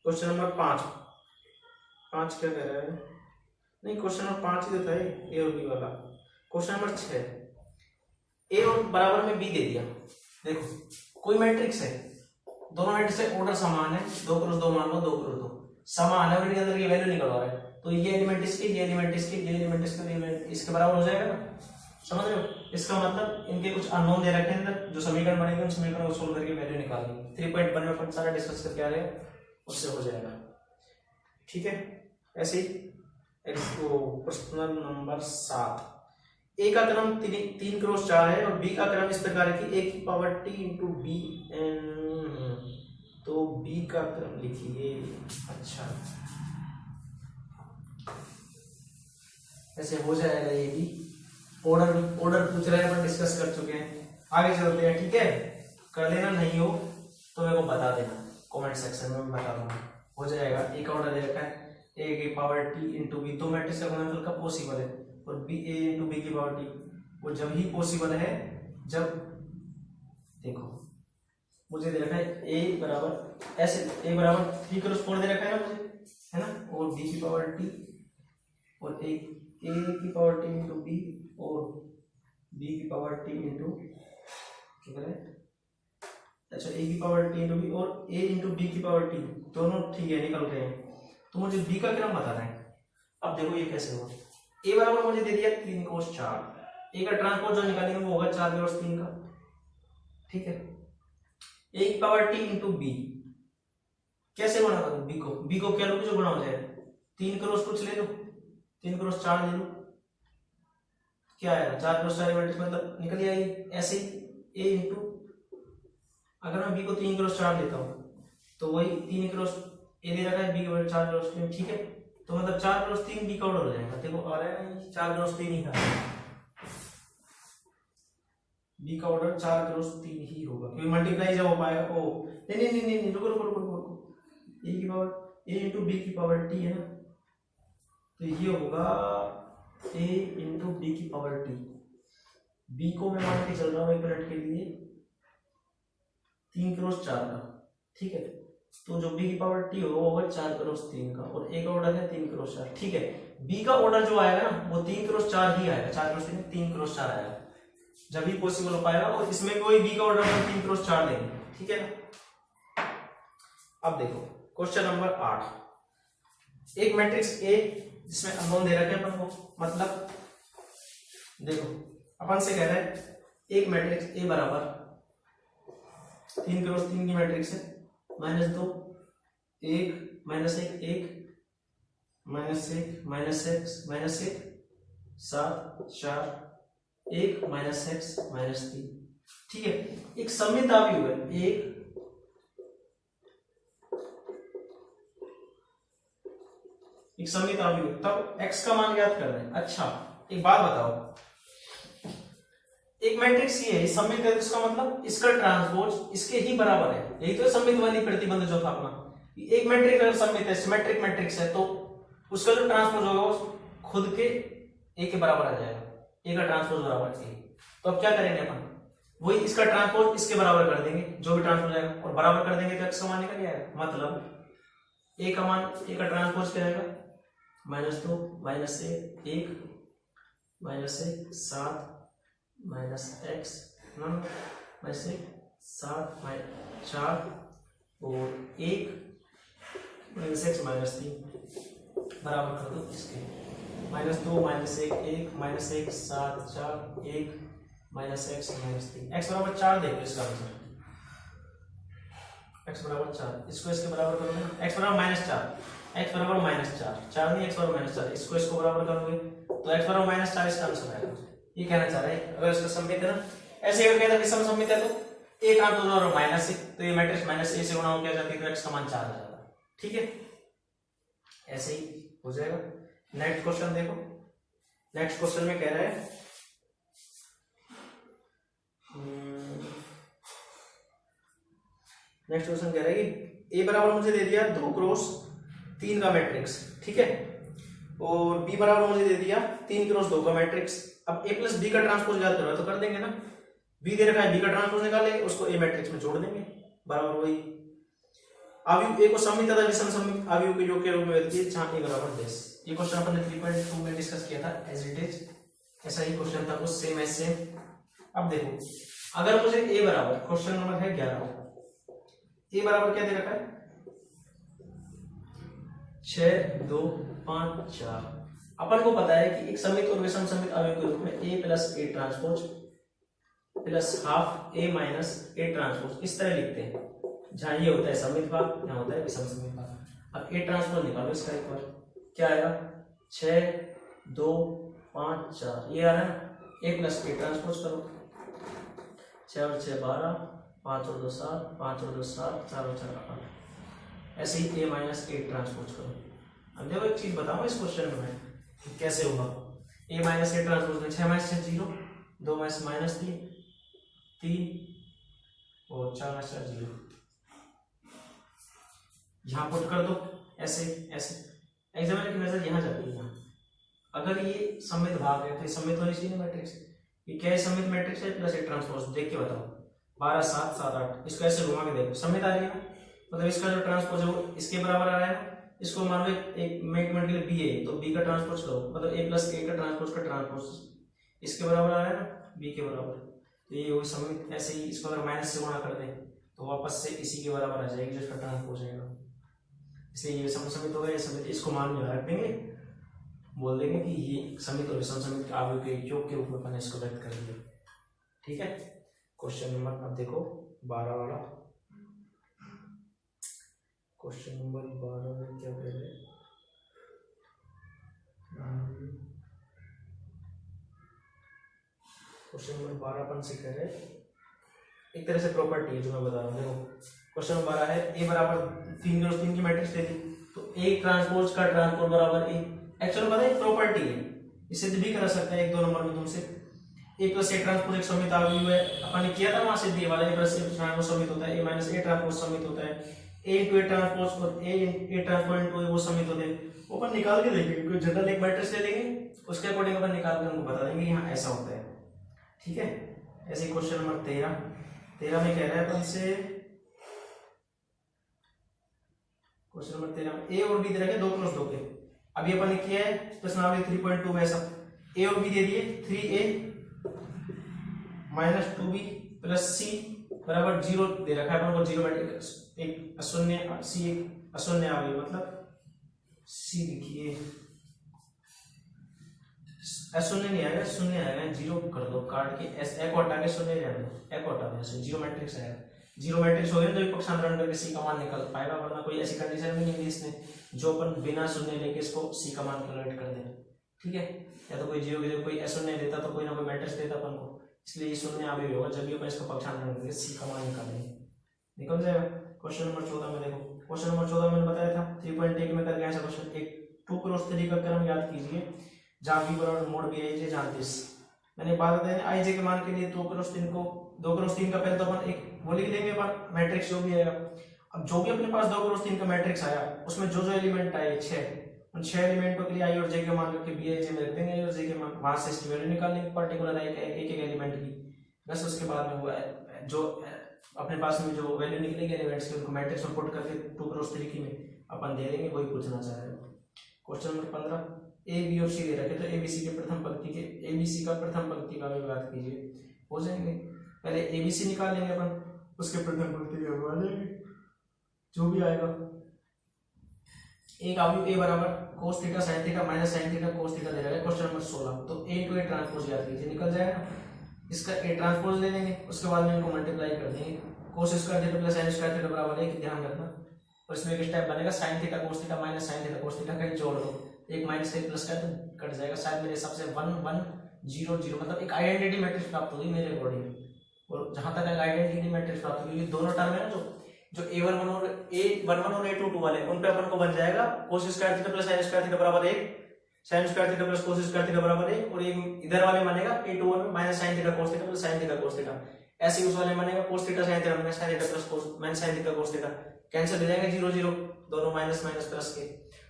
क्वेश्चन नंबर 5 क्या कह रहा है, नहीं क्वेश्चन नंबर 5 ही देता है a और b वाला। क्वेश्चन नंबर 6, a और बराबर में b दे दिया। देखो कोई मैट्रिक्स है, दोनों मैट्रिक्स से ऑर्डर समान है, 2 × 2 मान लो, 2 × 2 समान है और इनके अंदर की वैल्यू निकलवा रहा है, तो ये एलिमेंट इसके, ये एलिमेंट इसके, ये एलिमेंट इसके, ये एलिमेंट इसके बराबर हो जाएगा ना। समझ रहे हो, इसका मतलब इनके कुछ अननोन दे रखे हैं अंदर, जो समीकरण बनेंगे उन समीकरणों को सोल्व करके वैल्यू निकालनी। 3.1 में अपन सारा डिस्कस करके आ रहे हैं, उससे हो जाएगा। ठीक है, ऐसे ही प्रश्न नंबर 7, ए का क्रम 3 × 4 है और बी का क्रम इस प्रकार है कि a⁻t × b तो b का क्रम लिखिए। अच्छा, ऐसे हो जाएगा, ये भी ऑर्डर पूछ रहे हैं, अपन डिस्कस कर चुके हैं, आगे चलते हैं। ठीक है, कर लेना, नहीं हो तो मेरे को बता देना कमेंट सेक्शन में, मैं बता दूंगा। हो जाएगा, ए का ऑर्डर दे रखा है a⁻t × b, दो मैट्रिक्स का गुणनफल कब पॉसिबल है, और b a × b⁻t वो जब ही पॉसिबल है जब, देखो मुझे दे रखा है a बराबर ऐसे, a बराबर 3 × 4 दे रखा है ना मुझे, है ना, और b⁻t और a⁻t × b और b⁻t × क्या है, अच्छा a⁻t × b और a × b⁻t दोनों ठीक है, निकल गए हैं। तो मुझे b का क्रम बताना है। अब देखो ये कैसे होगा, a बराबर मुझे दे दिया 3 × 4, a का ट्रांसपोज जो निकालेंगे वो होगा 4 × 3 का। ठीक है, a⁻t × b कैसे बना था, b को क्या लो जो बना हो जाए, 3 × कुछ ले लो, 3 × 4 ले लो, क्या आएगा 4 × 4 मैट्रिक्स मतलब निकल जाएगी। ऐसे ही a × अगर मैं b को 3 × 4 लेता हूँ तो वही 3 × a दे रखा है, b को 4 × 3, ठीक है, तो मतलब 4 × 3 b का ऑर्डर हो जाएगा। देखो आ रहा है ना, 4 × 3 ही है, b का ऑर्डर 4 × 3 ही होगा, क्योंकि मल्टीप्लाई जब हो पाएगा। ओ नहीं रुको, a × b⁻t है ना, तो ये होगा a × b⁻t। b को मैं मान के चल रहा हूँ एक मिनट के लिए 3 × 4 का, ठीक है, तो जो b⁻t होगा 4 × 3 का, और a का ऑर्डर है 3 × 4। ठीक है, b का ऑर्डर जो आएगा ना वो 3 × 4 ही आएगा, 4 × 3 × 4 आएगा, जब भी पॉसिबल हो पाएगा। और इसमें कोई b का ऑर्डर 3 × 4 लेंगे, ठीक है ना। अब देखो क्वेश्चन नंबर 8, एक मैट्रिक्स A जिसमें अननोन दे रखे हैं अपन को, मतलब देखो अपन से कह रहे हैं एक मैट्रिक्स A बराबर 3 × 3 की मैट्रिक्स है, -2 1 -1 1 -1 -1 7 4 1 -x -3। ठीक है, एक सममित आव्यूह है, एक सममित आव्यूह है, तब x का मान ज्ञात कर रहे हैं। अच्छा एक बात बताओ, एक मैट्रिक्स ये है सममित है, इसका मतलब इसका ट्रांसपोज इसके ही बराबर है, यही तो सममित वाली प्रतिबंध जो था अपना। एक मैट्रिक्स अगर सममित है, सिमेट्रिक मैट्रिक्स है, तो उसका जो ट्रांसपोज होगा वो खुद के a के बराबर आ जाएगा, a का ट्रांसपोज बराबर a। तो अब क्या करेंगे अपन, वही इसका ट्रांसपोज इसके बराबर कर देंगे, जो भी ट्रांसपोज आएगा, और बराबर कर देंगे तो x का मान निकल आएगा। मतलब a का मान, a का ट्रांसपोज क्या आएगा, -2 -1 1 -1 7 -x -1 7 4 और 1 -x -3 बराबर कर दो इसके, -2 -1 1 -1 7 4 1 -x -3, x बराबर 4 देखो इसका आंसर, x बराबर 4, इसको इसके बराबर करोगे ना, x बराबर -4, x बराबर -4, 4 नहीं x बराबर -4, इसको बराबर करोगे तो x बराबर -4 इसका आंसर आएगा। ये कहना चाह रहे हैं अगर इसका सममित है ना, ऐसे अगर कहता विषम सममित है तो एक आंक दोनों और -1, तो ये मैट्रिक्स -a से गुणा हो क्या जाती है तो x का मान 4 आ जाता है। ठीक है, ऐसे ही हो जाएगा। नेक्स्ट क्वेश्चन देखो, नेक्स्ट क्वेश्चन में कह रहा है नेक्स्ट क्वेश्चन कह रहा है कि a बराबर मुझे दे दिया 2 क्रॉस 3 का मैट्रिक्स, ठीक है, और b बराबर मुझे दे दिया 3 क्रॉस 2 का मैट्रिक्स। अब a प्लस b का ट्रांसपोज याद करवा तो कर देंगे ना, b दे रखा है, b का ट्रांसपोज निकालेंगे, उसको a मैट्रिक्स में जोड़ देंगे, बराबर वही अवयव a को सममित तथा विषम सममित अवयव के योग के रूप में व्यक्त किए जहां a बराबर 10। ये क्वेश्चन अपन ने 3.2 में डिस्कस किया था एज इट इज, ऐसा ही क्वेश्चन था, कुछ सेम एज सेम। अब देखो अगर मुझे a बराबर, क्वेश्चन नंबर है 11, a बराबर क्या दे रखा है 6 2 5 4, अपन को पता है कि एक सममित और विषम सममित अवयव के रूप में a plus a transpose plus half a minus a transpose इस तरह लिखते हैं, जहां ये होता है सममित भाग, यहाँ होता है विषम सममित भाग। अब a ट्रांसपोज निकालो इसका एक बार, क्या आएगा 6 2 5 4, ये आ रहा है a प्लस a ट्रांसपोज करो, 6 और 6 12, 5 और 2 7, 5 और 2 7, 4 और 4 8, ऐसे ही a माइनस a ट्रांसपोज करो। अब देखो एक चीज बताऊं इस क्वेश्चन में कैसे होगा, a माइनस a ट्रांसपोज में 6 माइनस 6 0, 2 माइनस 3 3 और 4 माइनस 4 0, यहाँ पुट कर दो ऐसे ऐसे, एग्जामिनर की नजर यहाँ जाती है। यहाँ अगर ये सममित भाग है तो ये सममित होनी चाहिए मैट्रिक्स, ये क्या है सममित मैट्रिक्स है प्लस एक ट्रांसपोज, देख के बताओ 12 7 7 8, इसको ऐसे घुमा के देखो सममित आ रही है, मतलब इसका जो ट्रांसपोज है वो इसके बराबर आ रहा है, इसको मान लो एक मिनट के लिए बी है तो बी का ट्रांसपोज करो, मतलब a प्लस a का ट्रांसपोज इसके बराबर आ रहा है ना b के बराबर, तो ये वही सममित। ऐसे ही इसको अगर माइनस से गुणा कर दें तो वापस से इसी के बराबर आ जाएगी जो इसका ट्रांसपोज आएगा, इसलिए ये सममित हो गया, सममित इसको मान में रख देंगे, बोल देंगे कि ये सममित और विषम सममित अवयव के योग के रूप में अपन इसको व्यक्त कर दिया। ठीक है, क्वेश्चन नंबर अब देखो 12 वाला, क्वेश्चन नंबर 12 में क्या कह रहे हैं, क्वेश्चन नंबर 12 अपन से कह रहे हैं एक तरह से प्रॉपर्टी है जो मैं बता रहा हूँ। देखो क्वेश्चन नंबर 12 है a बराबर 3 क्रॉस 3 की मैट्रिक्स दे दी, तो a ट्रांसपोज का ट्रांसपोज बराबर a, एक्चुअली पता है प्रॉपर्टी है, इसे भी करा सकते हैं 1 2 नंबर में तुमसे, a प्लस a ट्रांसपोज एक सममित अवयव है, अपन ने किया था वहां से दिए वाला a प्लस a ट्रांसपोज सममित होता है, a माइनस a ट्रांसपोज सममित होता है, a इनटू a ट्रांसपोज और a ट्रांसपोज इनटू वो सममित होते हैं, अपन निकाल के देखेंगे, जनरल एक मैट्रिक्स ले लेंगे उसके अकॉर्डिंग अपन निकाल के उनको बता देंगे यहाँ ऐसा होता है। ठीक है, ऐसे क्वेश्चन नंबर 13 में कह रहा है अपन से, क्वेश्चन नंबर 13 में a और b दे रखे 2 क्रॉस 2 के, अभी अपन ने किया है प्रश्नावली 3.2 में ऐसा, a और b दे दिए 3a minus 2b plus c बराबर 0 दे रखा है अपन को, 0 एक अशून्य c एक अशून्य अवयव, मतलब c लिखिए अशून्य नहीं आएगा, शून्य आएगा, 0 कर दो काट के, एक हटा के शून्य रहने दो, एक हटा दो, 0 मैट्रिक्स आएगा, 0 मैट्रिक्स हो गया तो एक पक्षांतरण करके c का मान निकल पाएगा, वरना कोई ऐसी कंडीशन भी नहीं है इसमें जो अपन बिना शून्य लेके इसको c का मान कैलकुलेट कर दें। ठीक है, या तो कोई 0 की जगह कोई अशून्य देता तो कोई ना कोई मैट्रिक्स देता अपन को, इसलिए ये शून्य अवयव होगा, जब भी अपन इसका पक्षांतरण करके c का मान निकालेंगे निकल जाएगा। क्वेश्चन नंबर 14 में देखो, क्वेश्चन नंबर 14 मैंने बताया था 3.1 में कर गया ऐसा क्वेश्चन, एक 2 क्रॉस 3 का क्रम याद कीजिए जहां b बराबर मोड b आई जे, जहां दिस मैंने बात बताया आई जे के मान के लिए 2 क्रॉस 3 को 2 क्रॉस 3 का पहले तो अपन एक वो लिख देंगे अपन मैट्रिक्स जो भी आएगा, अब जो भी अपने पास 2 क्रॉस 3 का मैट्रिक्स आया उसमें जो जो एलिमेंट आए 6, उन 6 एलिमेंटों के लिए आई और जे के मान करके b आई जे में रख देंगे, आई और जे के मान वहां से इसकी वैल्यू निकाल लेंगे पर्टिकुलर एक एक एलिमेंट की, बस उसके बाद में वो जो अपने पास में जो वैल्यू निकलेगी एलिमेंट्स की उनको मैट्रिक्स में पुट करके 2 क्रॉस 3 की में अपन दे देंगे, वही पूछना चाह रहे हो। क्वेश्चन नंबर 15, ए बी और सी दे रखे तो एबीसी के प्रथम पंक्ति के एबीसी का प्रथम पंक्ति का भी बात कीजिए, हो जाएंगे। पहले एबीसी निकाल लेंगे अपन, उसके प्रथम पंक्ति का बना लेंगे जो भी आएगा। एक आव्यूह ए बराबर cos theta sin theta minus sin theta cos theta दे रहा है क्वेश्चन नंबर 16, तो ए टू ए ट्रांसपोज याद कीजिए, निकल जाएगा। इसका ए ट्रांसपोज ले लेंगे, उसके बाद में इनको मल्टीप्लाई कर देंगे, cos square theta plus sin square theta बराबर 1, ध्यान रखना। और इसमें एक स्टेप बनेगा sin theta cos theta minus sin theta cos theta, कहीं जोड़ दो, एक माइनस एक प्लस कर दो, कट जाएगा। शायद मेरे हिसाब से 1 1 0 0, मतलब एक आइडेंटिटी मैट्रिक्स प्राप्त होगी मेरे अकॉर्डिंग। और जहां तक आइडेंटिटी मैट्रिक्स प्राप्त होगी, दोनों टर्म है ना जो a11 और a11 और a22 वाले, उन पे अपन को बन जाएगा cos square theta plus sin square theta बराबर 1, sin square theta plus cos square theta बराबर 1, और एक इधर वाले बनेगा a21 में minus sin theta cos theta plus sin theta cos theta. ऐसे ही उस वाले बनेगा cos theta sin theta minus sin theta plus cos minus sin theta cos theta, cancel हो जाएंगे 0 0, दोनों माइनस माइनस प्लस के।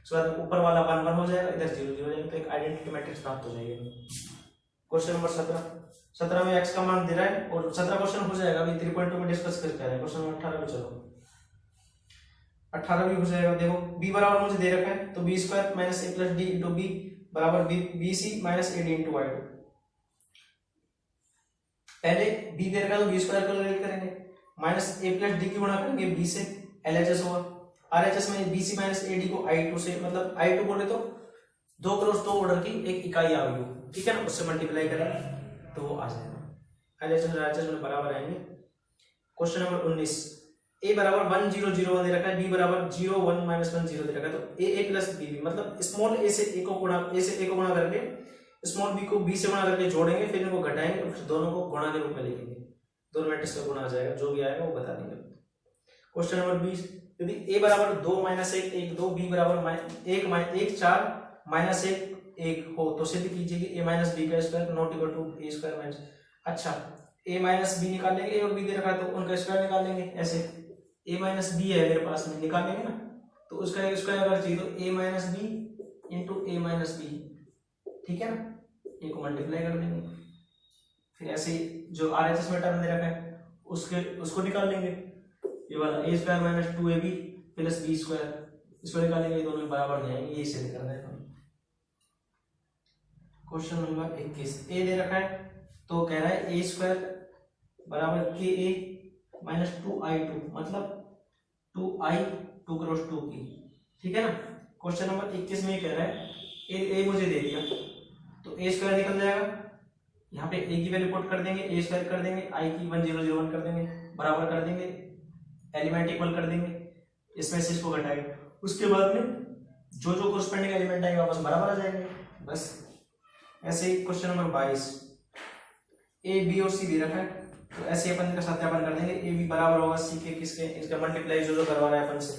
उसके बाद ऊपर वाला 1 1 हो जाएगा, इधर 0 0 हो जाएगा, तो एक आइडेंटिटी मैट्रिक्स प्राप्त हो जाएगी। क्वेश्चन नंबर 17 में x का मान दे रहा है और 17 क्वेश्चन हो जाएगा, अभी 3.2 में डिस्कस कर रहे हैं। क्वेश्चन नंबर 18 में चलो, 18 भी हो जाएगा। देखो b बराबर मुझे दे रखा है, तो b square minus a plus D into B बराबर B C minus A D into Y two. पहले b दे रखा है तो b स्क्वायर कैलकुलेट करेंगे, माइनस a प्लस डी की गुणा करेंगे b से, एलएचएस होगा, आरएचएस में B C minus A D को i2 से, मतलब i2 बोले तो 2 क्रॉस 2 ऑर्डर की एक इकाई आव्यूह, ठीक है ना, उससे मल्टीप्लाई करेंगे तो वो आ जाएगा, एलएचएस और आरएचएस में बराबर आएंगे। क्वेश्चन नंबर 19, a बराबर 1 0 0 दे रखा है, b बराबर 0 1 माइनस 1 0 दे रखा है, तो a प्लस b, मतलब स्मॉल a से a को गुणा करके स्मॉल b को b से गुणा करके जोड़ेंगे, फिर इनको घटाएंगे और फिर दोनों को गुणा के रूप में लिखेंगे, दोनों मैट्रिक्स का गुणा आ जाएगा, जो भी आएगा वो बता देंगे। क्वेश्चन नंबर 20, यदि a बराबर 2 माइनस 1 1 2, b बराबर 1 4 माइनस 1 1 हो, तो सिद्ध कीजिए कि a माइनस b का square not equal to a square minus. अच्छा, a माइनस b निकाल लेंगे, a और b दे रखा है तो उनका स्क्वायर निकाल लेंगे, ऐसे a माइनस बी है मेरे पास में, निकाल लेंगे ना, तो उसका स्क्वायर अगर चाहिए तो a minus B into a minus B, ठीक है ना, इनको मल्टीप्लाई कर देंगे। फिर ऐसे जो आरएचएस में टर्म दे रखा है उसको निकाल लेंगे, ये वाला a square minus 2ab plus b square, इसको निकालेंगे, दोनों बराबर नहीं आएंगे, ये सिद्ध करना है। क्वेश्चन नंबर 21, a दे रखा है तो कह रहा है a स्क्वायर बराबर के a माइनस 2i2, मतलब 2i 2 क्रॉस 2 की, ठीक है ना। क्वेश्चन नंबर 21 में कह रहा है a मुझे दे दिया, तो a स्क्वायर निकल जाएगा, यहाँ पे a की वैल्यू पुट कर देंगे, a स्क्वायर कर देंगे, i की 1 0 0 1 कर देंगे, बराबर कर देंगे, एलिमेंट इक्वल कर देंगे, इसमें से इसको घटाएंगे, उसके बाद में जो जो कोरेस्पोंडिंग एलिमेंट आएगा वापस बराबर आ जाएंगे, बस ऐसे ही। क्वेश्चन नंबर 22, a b और c दे रखा है, तो ऐसे अपन का सत्यापन कर देंगे, a b बराबर होगा c के किसके, इसका मल्टीप्लाई जो जो करवा रहा है अपन से,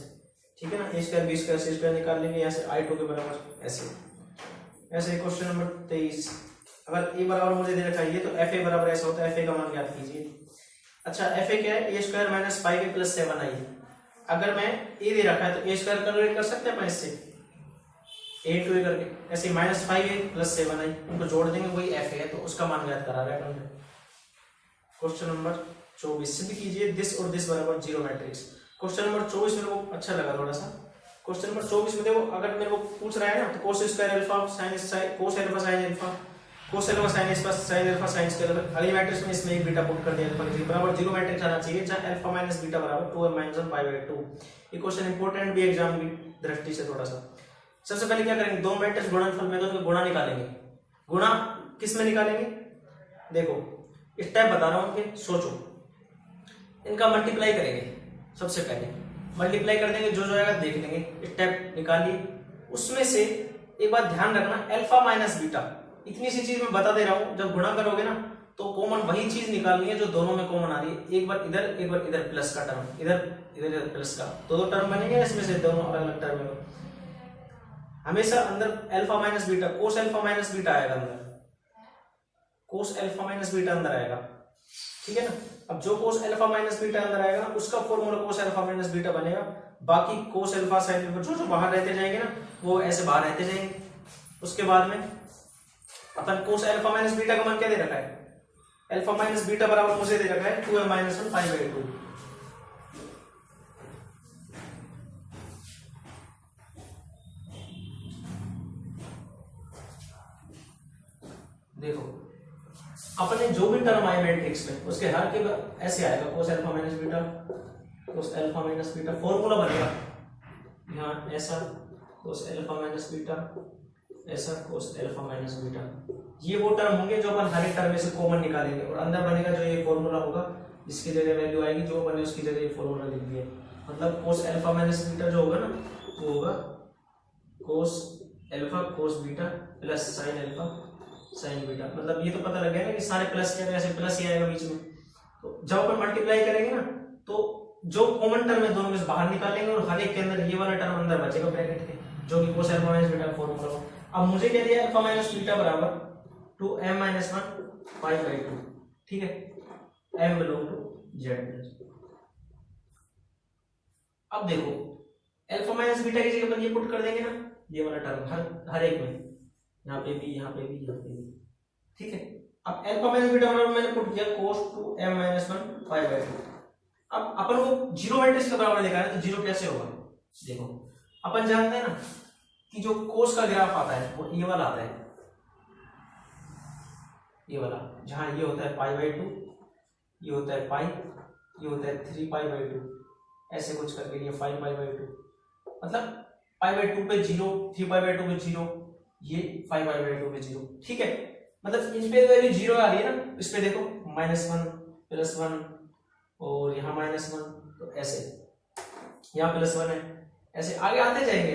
ठीक है ना, a square b square c square निकाल लेंगे, यहाँ से i2 के बराबर, ऐसे। क्वेश्चन नंबर 23, अगर a बराबर मुझे दे रखा है ये, तो fa बराबर ऐसा होता है, fa का मान ज्ञात कीजिए। अच्छा, fa क्या है, a square minus 5a plus 7i, अगर मैं a दे रखा है तो a स्क्वायर कैलकुलेट कर सकते हैं अपन इससे, a टू a करके, ऐसे माइनस 5a प्लस 7i, उनको जोड़ देंगे, वही fa है, तो उसका मान ज्ञात करा रहा है अपन। क्वेश्चन नंबर 24, सिद्ध कीजिए दिस और दिस बराबर 0 मैट्रिक्स। क्वेश्चन नंबर 24 मेरे को अच्छा लगा थोड़ा सा। क्वेश्चन नंबर 24 में देखो, अगर मेरे को पूछ रहा है ना, तो cos square alpha sine cos alpha sine alpha cos alpha sine alpha sine square, अगली मैट्रिक्स में इसमें एक बीटा पुट कर दिया, अल्फा के बराबर 0 मैट्रिक्स आना चाहिए, जहां अल्फा माइनस बीटा बराबर 2m माइनस 1 पाई बाय 2। ये क्वेश्चन इंपॉर्टेंट भी एग्जाम की दृष्टि से थोड़ा सा। सबसे पहले क्या करेंगे, दो मैट्रिक्स गुणनफल में दोनों का गुणा निकालेंगे। गुणा किस में निकालेंगे, देखो स्टेप बता रहा हूं, सोचो, इनका मल्टीप्लाई करेंगे, सबसे पहले मल्टीप्लाई कर देंगे, जो जो आएगा देख लेंगे, स्टेप निकालिए। उसमें से एक बात ध्यान रखना, अल्फा माइनस बीटा, इतनी सी चीज मैं बता दे रहा हूं, जब गुणा करोगे ना तो कॉमन वही चीज निकालनी है जो दोनों में कॉमन आ रही है, एक बार इधर प्लस का टर्म, इधर प्लस का, दो टर्म बनेंगे इसमें से, दोनों अलग अलग टर्म में हमेशा अंदर alpha minus beta, cos alpha minus beta आएगा अंदर, कोस अल्फा माइनस बीटा अंदर आएगा, ठीक है ना। अब जो कोस अल्फा माइनस बीटा अंदर आएगा ना, उसका formula cos alpha minus beta बनेगा, बाकी कोस अल्फा साइन अल्फा जो जो बाहर रहते जाएंगे ना, वो ऐसे बाहर रहते जाएंगे। उसके बाद में अपन कोस अल्फा माइनस बीटा का मान क्या दे रखा है, अल्फा माइनस बीटा बराबर मुझे दे रखा है 2m माइनस 1 पाई बाई 2। देखो अपने जो भी टर्म आए मैट्रिक्स में उसके हर के ऐसे आएगा cos alpha minus beta, cos alpha minus beta, formula बनेगा यहाँ ऐसा कोस अल्फा माइनस बीटा, ऐसा कोस अल्फा माइनस बीटा। ये वो टर्म होंगे जो अपन हर एक टर्म में से कॉमन निकालेंगे और अंदर बनेगा जो ये फॉर्मूला होगा, इसकी जगह वैल्यू आएगी जो बने उसकी जगह ये फॉर्मूला लिख दिया। मतलब कोस अल्फा माइनस बीटा जो होगा ना वो होगा cos alpha cos beta plus sine alpha sign beta. मतलब ये तो पता लग गया ना कि सारे प्लस के ऐसे प्लस ही आएगा बीच में। तो जब अपन मल्टीप्लाई करेंगे ना तो जो कॉमन टर्म है दोनों में से बाहर निकालेंगे और हर एक के अंदर ये वाला टर्म अंदर बचेगा ब्रैकेट के, जो कि कोस अल्फा माइनस बीटा का फॉर्मूला होगा। अब मुझे क्या दिया अल्फा माइनस बीटा बराबर 2m माइनस 1 पाई बाई 2, ठीक है, m बिलोंग टू z। अब देखो अल्फा माइनस बीटा की जगह अपन ये पुट कर देंगे ना, ये वाला टर्म हर एक में, यहाँ पे भी यहाँ पे भी यहाँ पे भी, ठीक है। अब अल्फा माइनस बीटा बराबर मैंने पुट किया cos 2m minus 1 pi by 2। अब अपन को जीरो मैट्रिक्स के बराबर देखा है तो जीरो कैसे होगा, देखो अपन जानते हैं ना कि जो कोस का ग्राफ आता है वो ये वाला आता है, ये वाला जहां ये होता है पाई बाई 2, ये होता है पाई, ये होता है 3 पाई बाई 2, ऐसे कुछ करके ये 5 पाई बाई 2, मतलब पाई बाई 2 पे 0, 3 पाई बाई 2 पे 0, ये 5 पाई बाई 2 पे 0, ठीक है। मतलब इन पे वैल्यू 0 आ रही है ना, इस पे देखो -1 +1 और यहाँ -1, तो ऐसे यहाँ +1 है, ऐसे आगे आते जाएंगे,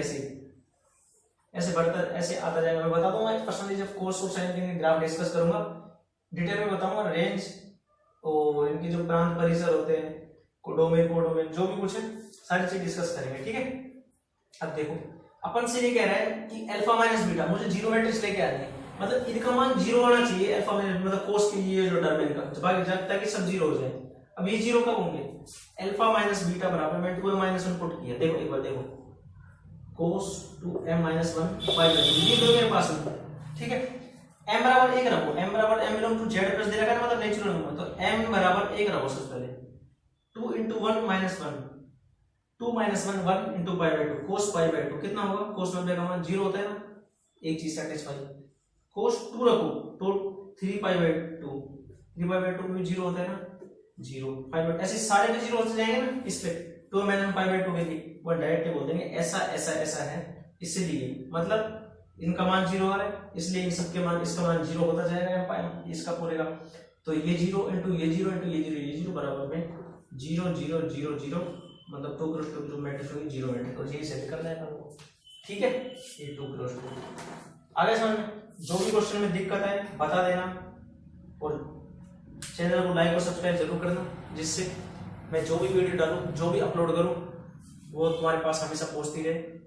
ऐसे बढ़ता ऐसे आता जाएगा। मैं बता दूंगा पर्सनली जब कोस और साइन के ग्राफ डिस्कस करूंगा, डिटेल में बताऊंगा रेंज और इनके जो प्रांत परिसर होते हैं, कोडोमेन जो भी कुछ है सारी चीज डिस्कस करेंगे, ठीक है। अब देखो अपन से ये कह रहा है कि अल्फा माइनस बीटा मुझे जीरो मैट्रिक्स लेके आनी है, मतलब इनका मान 0 आना चाहिए अल्फा माइनस, मतलब कोस के लिए जो टर्म है इनका, ताकि सब 0 हो जाए। अब ये 0 कब होंगे, अल्फा माइनस बीटा बराबर मैं 2m माइनस 1 पुट किया, देखो एक बार देखो cos 2m minus 1 pi by 2, ये दो मेरे पास है, ठीक है। m बराबर 1 रखो, m बराबर m belong to z plus दे रखा है, मतलब नेचुरल नंबर, तो m बराबर 1 रखो सबसे पहले, 2 into 1 minus 1, 2 minus 1 1 into pi by 2, cos pi by 2 कितना होगा, cos 90 का मान 0 होता है ना, एक चीज सेटिस्फाई। cos 2 रखो तो 3 पाई बाई 2, 3 पाई बाई 2 में 0 होता है ना, 0 पाई बाई, ऐसे सारे में 0 होते जाएंगे ना, इस पे 2 माइनस पाई बाई 2 के लिए वो डायरेक्ट बोल देंगे ऐसा ऐसा ऐसा है, इसलिए मतलब इनका मान 0 आ रहा है, इसलिए इन सबके मान, इसका मान 0 होता जाएगा इसका पूरे का। तो ये 0 इंटू ये 0 इंटू ये 0 बराबर में 0 0 0 0, मतलब 2 क्रॉस 2 जो मैट्रिक्स होगी 0 मैट्रिक्स, और यही सेट करना है आपको, ठीक है। ये 2 क्रॉस 2 आगे समझ में, जो भी क्वेश्चन में दिक्कत है बता देना, और चैनल को लाइक और सब्सक्राइब जरूर करना, जिससे मैं जो भी वीडियो डालूं, जो भी अपलोड करूं, वो तुम्हारे पास हमेशा पहुंचती रहे।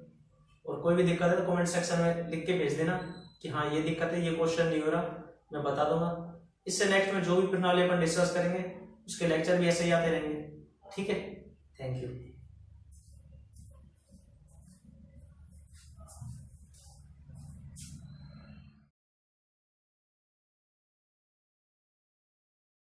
और कोई भी दिक्कत है तो कमेंट सेक्शन में लिख के भेज देना कि हाँ ये दिक्कत है, ये क्वेश्चन नहीं हो रहा, मैं बता दूंगा। इससे नेक्स्ट में जो भी प्रणाली अपन डिस्कस करेंगे उसके लेक्चर भी ऐसे ही आते रहेंगे, ठीक है। Thank you.